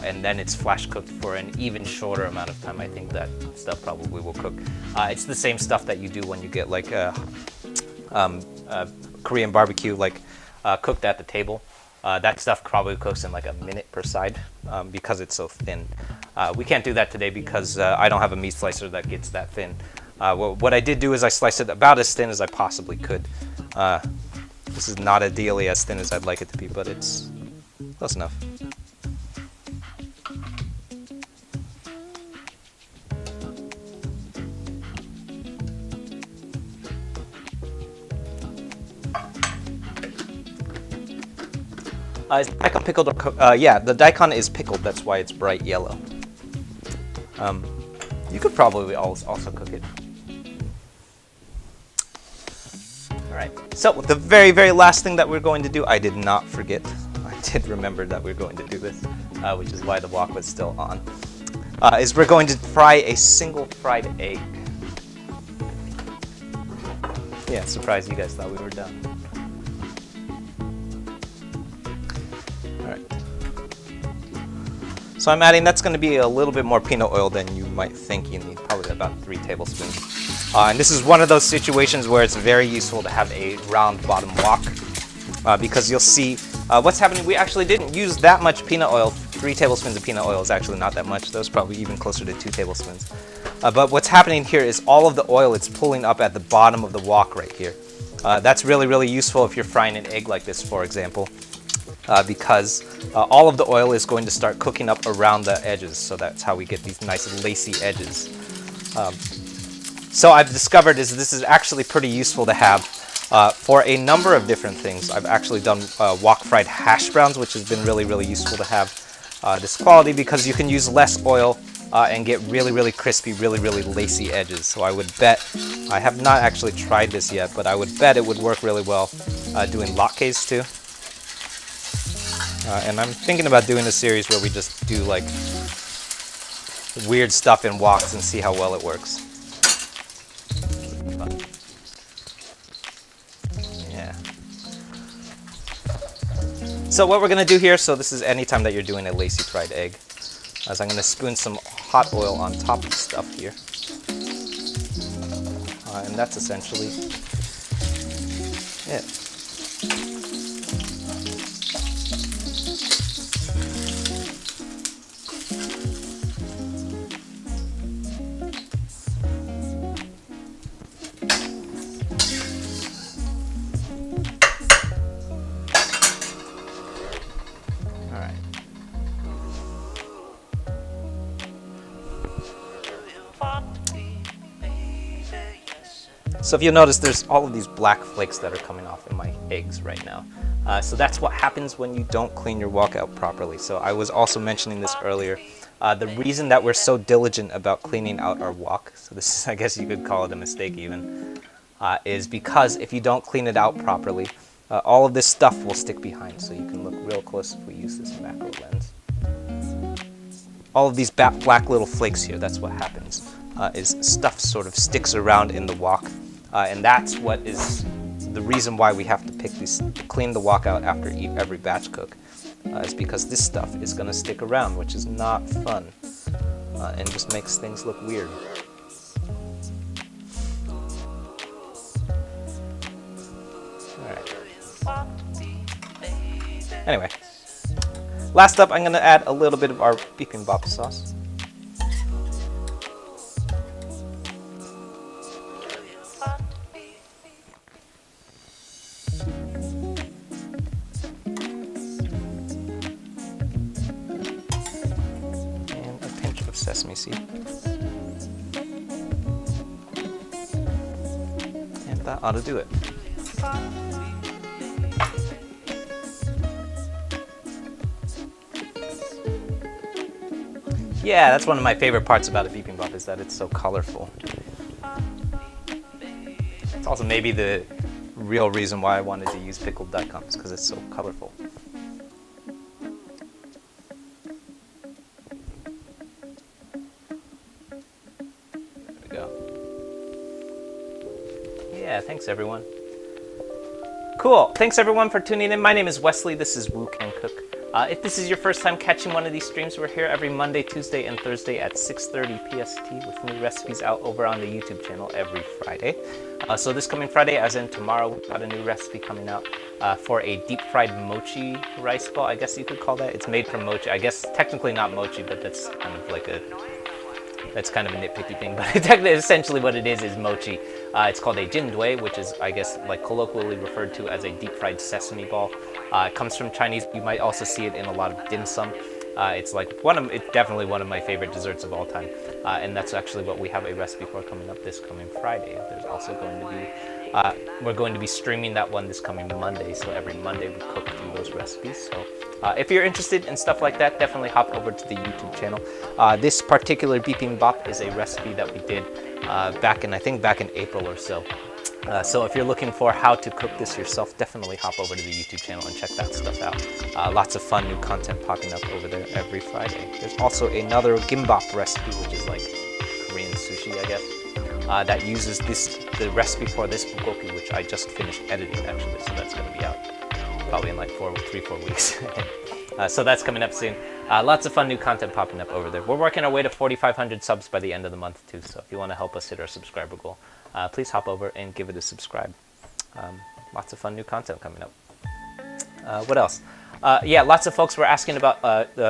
Speaker 1: And then it's flash cooked for an even shorter amount of time. I think that stuff probably will cook. It's the same stuff that you do when you get like Korean barbecue, like cooked at the table. That stuff probably cooks in like a minute per side because it's so thin. We can't do that today because I don't have a meat slicer that gets that thin. What I did do is I sliced it about as thin as I possibly could. This is not ideally as thin as I'd like it to be, but it's close enough. Is the daikon pickled or yeah, the daikon is pickled, that's why it's bright yellow. You could probably also cook it. Alright, so the very, very last thing that we're going to do, I did not forget. I did remember that we're going to do this, which is why the wok was still on, is we're going to fry a single fried egg. Yeah, surprised you guys thought we were done. Alright. So I'm adding, that's going to be a little bit more peanut oil than you might think you need, probably about 3 tablespoons. And this is one of those situations where it's very useful to have a round bottom wok, because you'll see what's happening. We actually didn't use that much peanut oil. 3 tablespoons of peanut oil is actually not that much. That was probably even closer to 2 tablespoons. But what's happening here is all of the oil, it's pulling up at the bottom of the wok right here. That's really, really useful if you're frying an egg like this, for example. Because all of the oil is going to start cooking up around the edges, so that's how we get these nice lacy edges. So I've discovered this is actually pretty useful to have for a number of different things. I've actually done wok fried hash browns, which has been really, really useful to have this quality, because you can use less oil and get really, really crispy, really, really lacy edges. So I would bet, I have not actually tried this yet, but I would bet it would work really well doing latkes too. And I'm thinking about doing a series where we just do like weird stuff in woks and see how well it works. Yeah. So what we're going to do here, so this is anytime that you're doing a lacy fried egg, is I'm going to spoon some hot oil on top of stuff here. And that's essentially it. So if you'll notice, there's all of these black flakes that are coming off in my eggs right now. So that's what happens when you don't clean your wok out properly. So I was also mentioning this earlier. The reason that we're so diligent about cleaning out our wok, so this is, I guess you could call it a mistake even, is because if you don't clean it out properly, all of this stuff will stick behind. So you can look real close if we use this macro lens. All of these black little flakes here, that's what happens, is stuff sort of sticks around in the wok. And that's what is the reason why we have to clean the wok out after every batch cook. Is because this stuff is going to stick around, which is not fun, and just makes things look weird. Alright. Anyway, last up, I'm going to add a little bit of our Bibimbap sauce. Sesame seed. And that ought to do it. Yeah, that's one of my favorite parts about a bibimbap, is that it's so colorful. It's also maybe the real reason why I wanted to use pickled daikon, is because it's so colorful. Yeah, thanks everyone. Cool, thanks everyone for tuning in. My name is Wesley, this is Woo Can Cook. If this is your first time catching one of these streams, we're here every Monday, Tuesday, and Thursday at 6:30 PST with new recipes out over on the YouTube channel every Friday. So this coming Friday, as in tomorrow, we've got a new recipe coming out for a deep fried mochi rice ball, I guess you could call that. It's made from mochi. I guess technically not mochi, but that's kind of like that's kind of a nitpicky thing, but essentially what it is mochi. It's called a jindui, which is, I guess, like colloquially referred to as a deep fried sesame ball. It comes from Chinese. You might also see it in a lot of dim sum. It's like it's definitely one of my favorite desserts of all time. And that's actually what we have a recipe for coming up this coming Friday. There's also going to be, we're going to be streaming that one this coming Monday. So every Monday we cook through those recipes. So if you're interested in stuff like that, definitely hop over to the YouTube channel. This particular bibimbap is a recipe that we did back in April or so. So if you're looking for how to cook this yourself, definitely hop over to the YouTube channel and check that stuff out. Lots of fun new content popping up over there every Friday. There's also another gimbap recipe, which is like Korean sushi, I guess, that uses the recipe for this bulgogi, which I just finished editing actually, so that's going to be out probably in like 3-4 weeks. So that's coming up soon. Lots of fun new content popping up over there. We're working our way to 4,500 subs by the end of the month too. So if you want to help us hit our subscriber goal, please hop over and give it a subscribe. Lots of fun new content coming up. What else? Yeah, lots of folks were asking about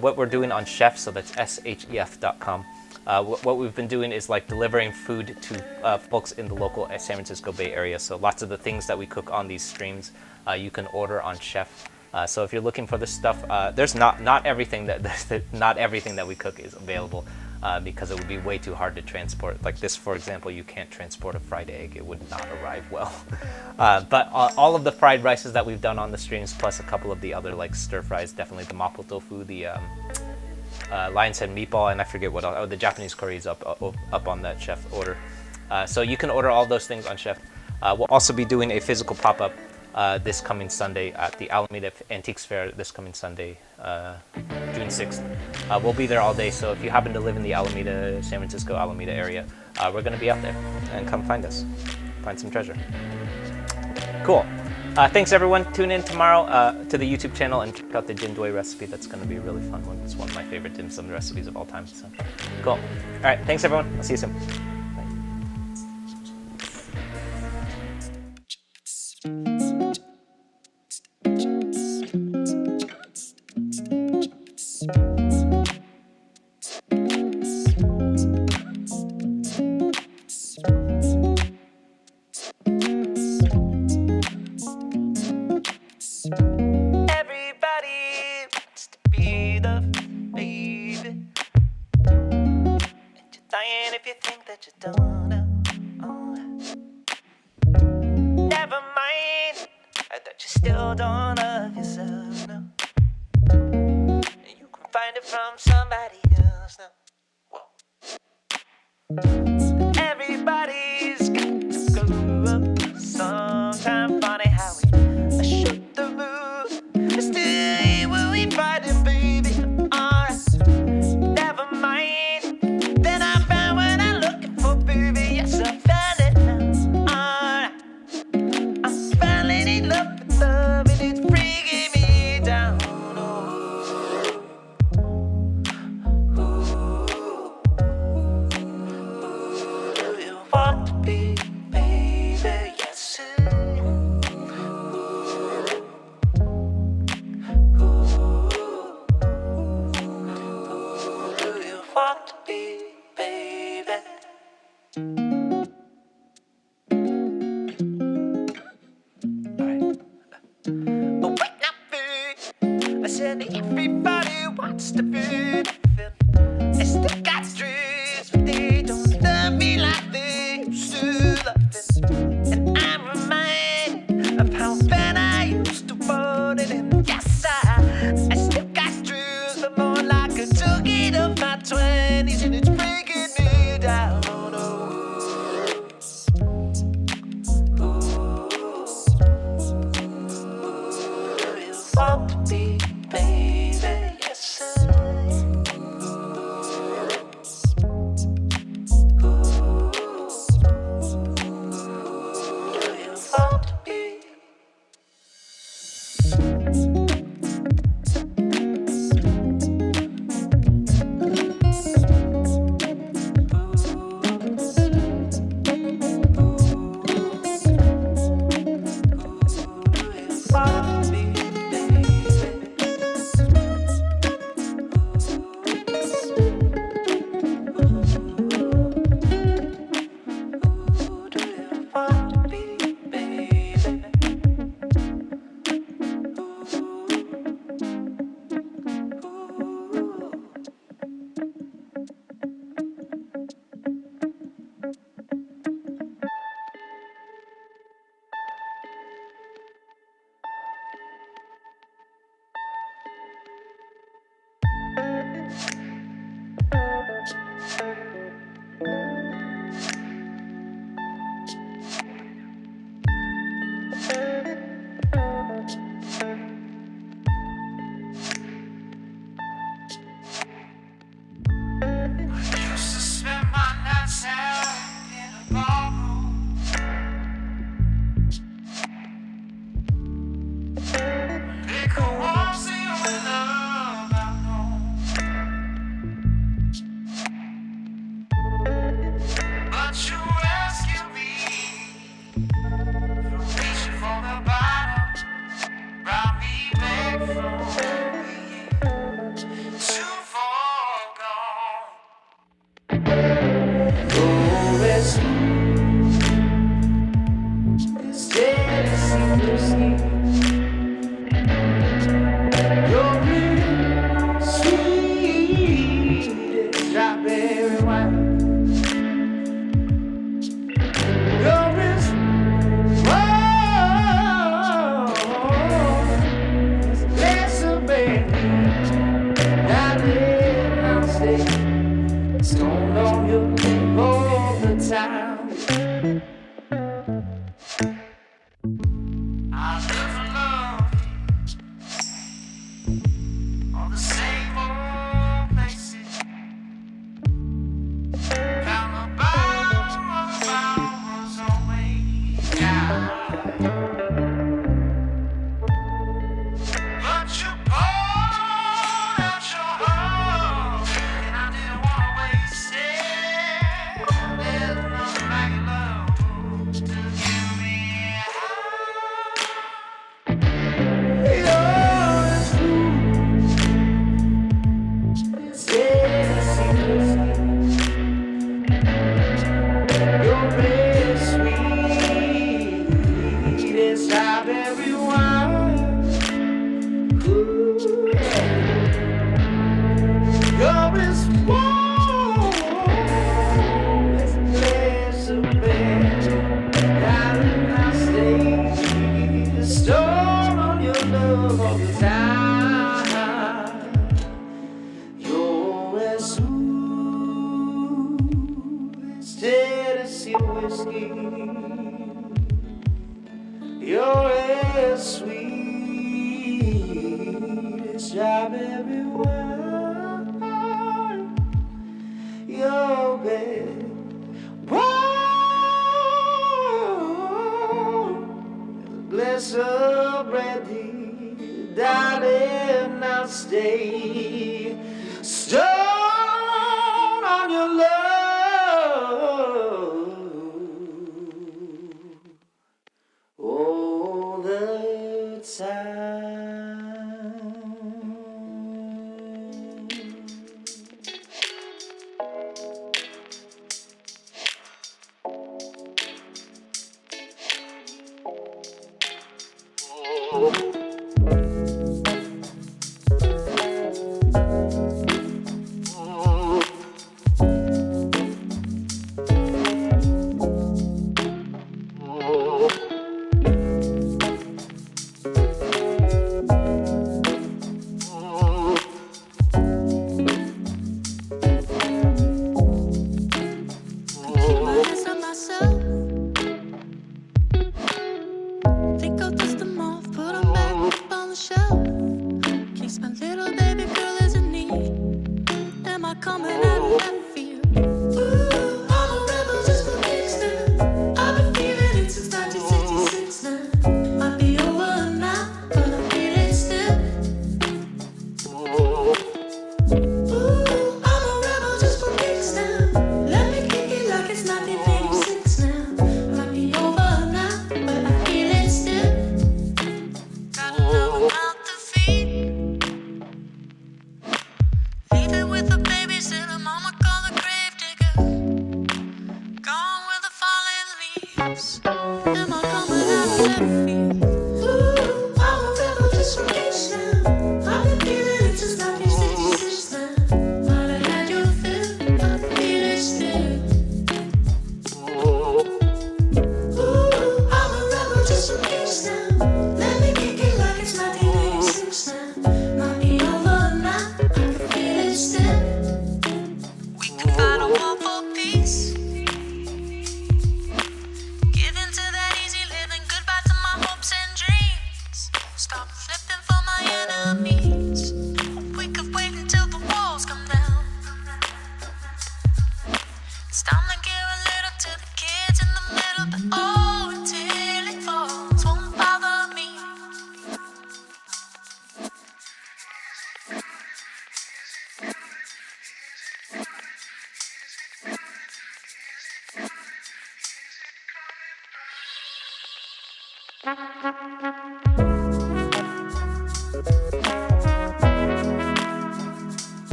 Speaker 1: what we're doing on Chef, so that's shef.com. What we've been doing is like delivering food to folks in the local San Francisco Bay Area. So lots of the things that we cook on these streams, you can order on Chef. So if you're looking for this stuff, there's not everything that we cook is available because it would be way too hard to transport. Like this, for example, you can't transport a fried egg; it would not arrive well. But all of the fried rices that we've done on the streams, plus a couple of the other like stir fries, definitely the mapo tofu, the lion's head meatball, and I forget what else. Oh, the Japanese curry is up on that Chef order. So you can order all those things on Chef. We'll also be doing a physical pop-up this coming Sunday at the Alameda Antiques Fair this coming Sunday, June 6th. We'll be there all day, so if you happen to live in the Alameda, San Francisco Alameda area, we're going to be out there, and come find us. Find some treasure. Cool. Thanks everyone. Tune in tomorrow to the YouTube channel and check out the jindoi recipe. That's going to be a really fun one. It's one of my favorite dim sum recipes of all time. So cool. All right. Thanks everyone. I'll see you soon.
Speaker 2: Because I'm seeing love. You're as sweet as strawberry wine. You're bad. Whoa, a glass of brandy, darling, I'll stay stoned on your love all the time.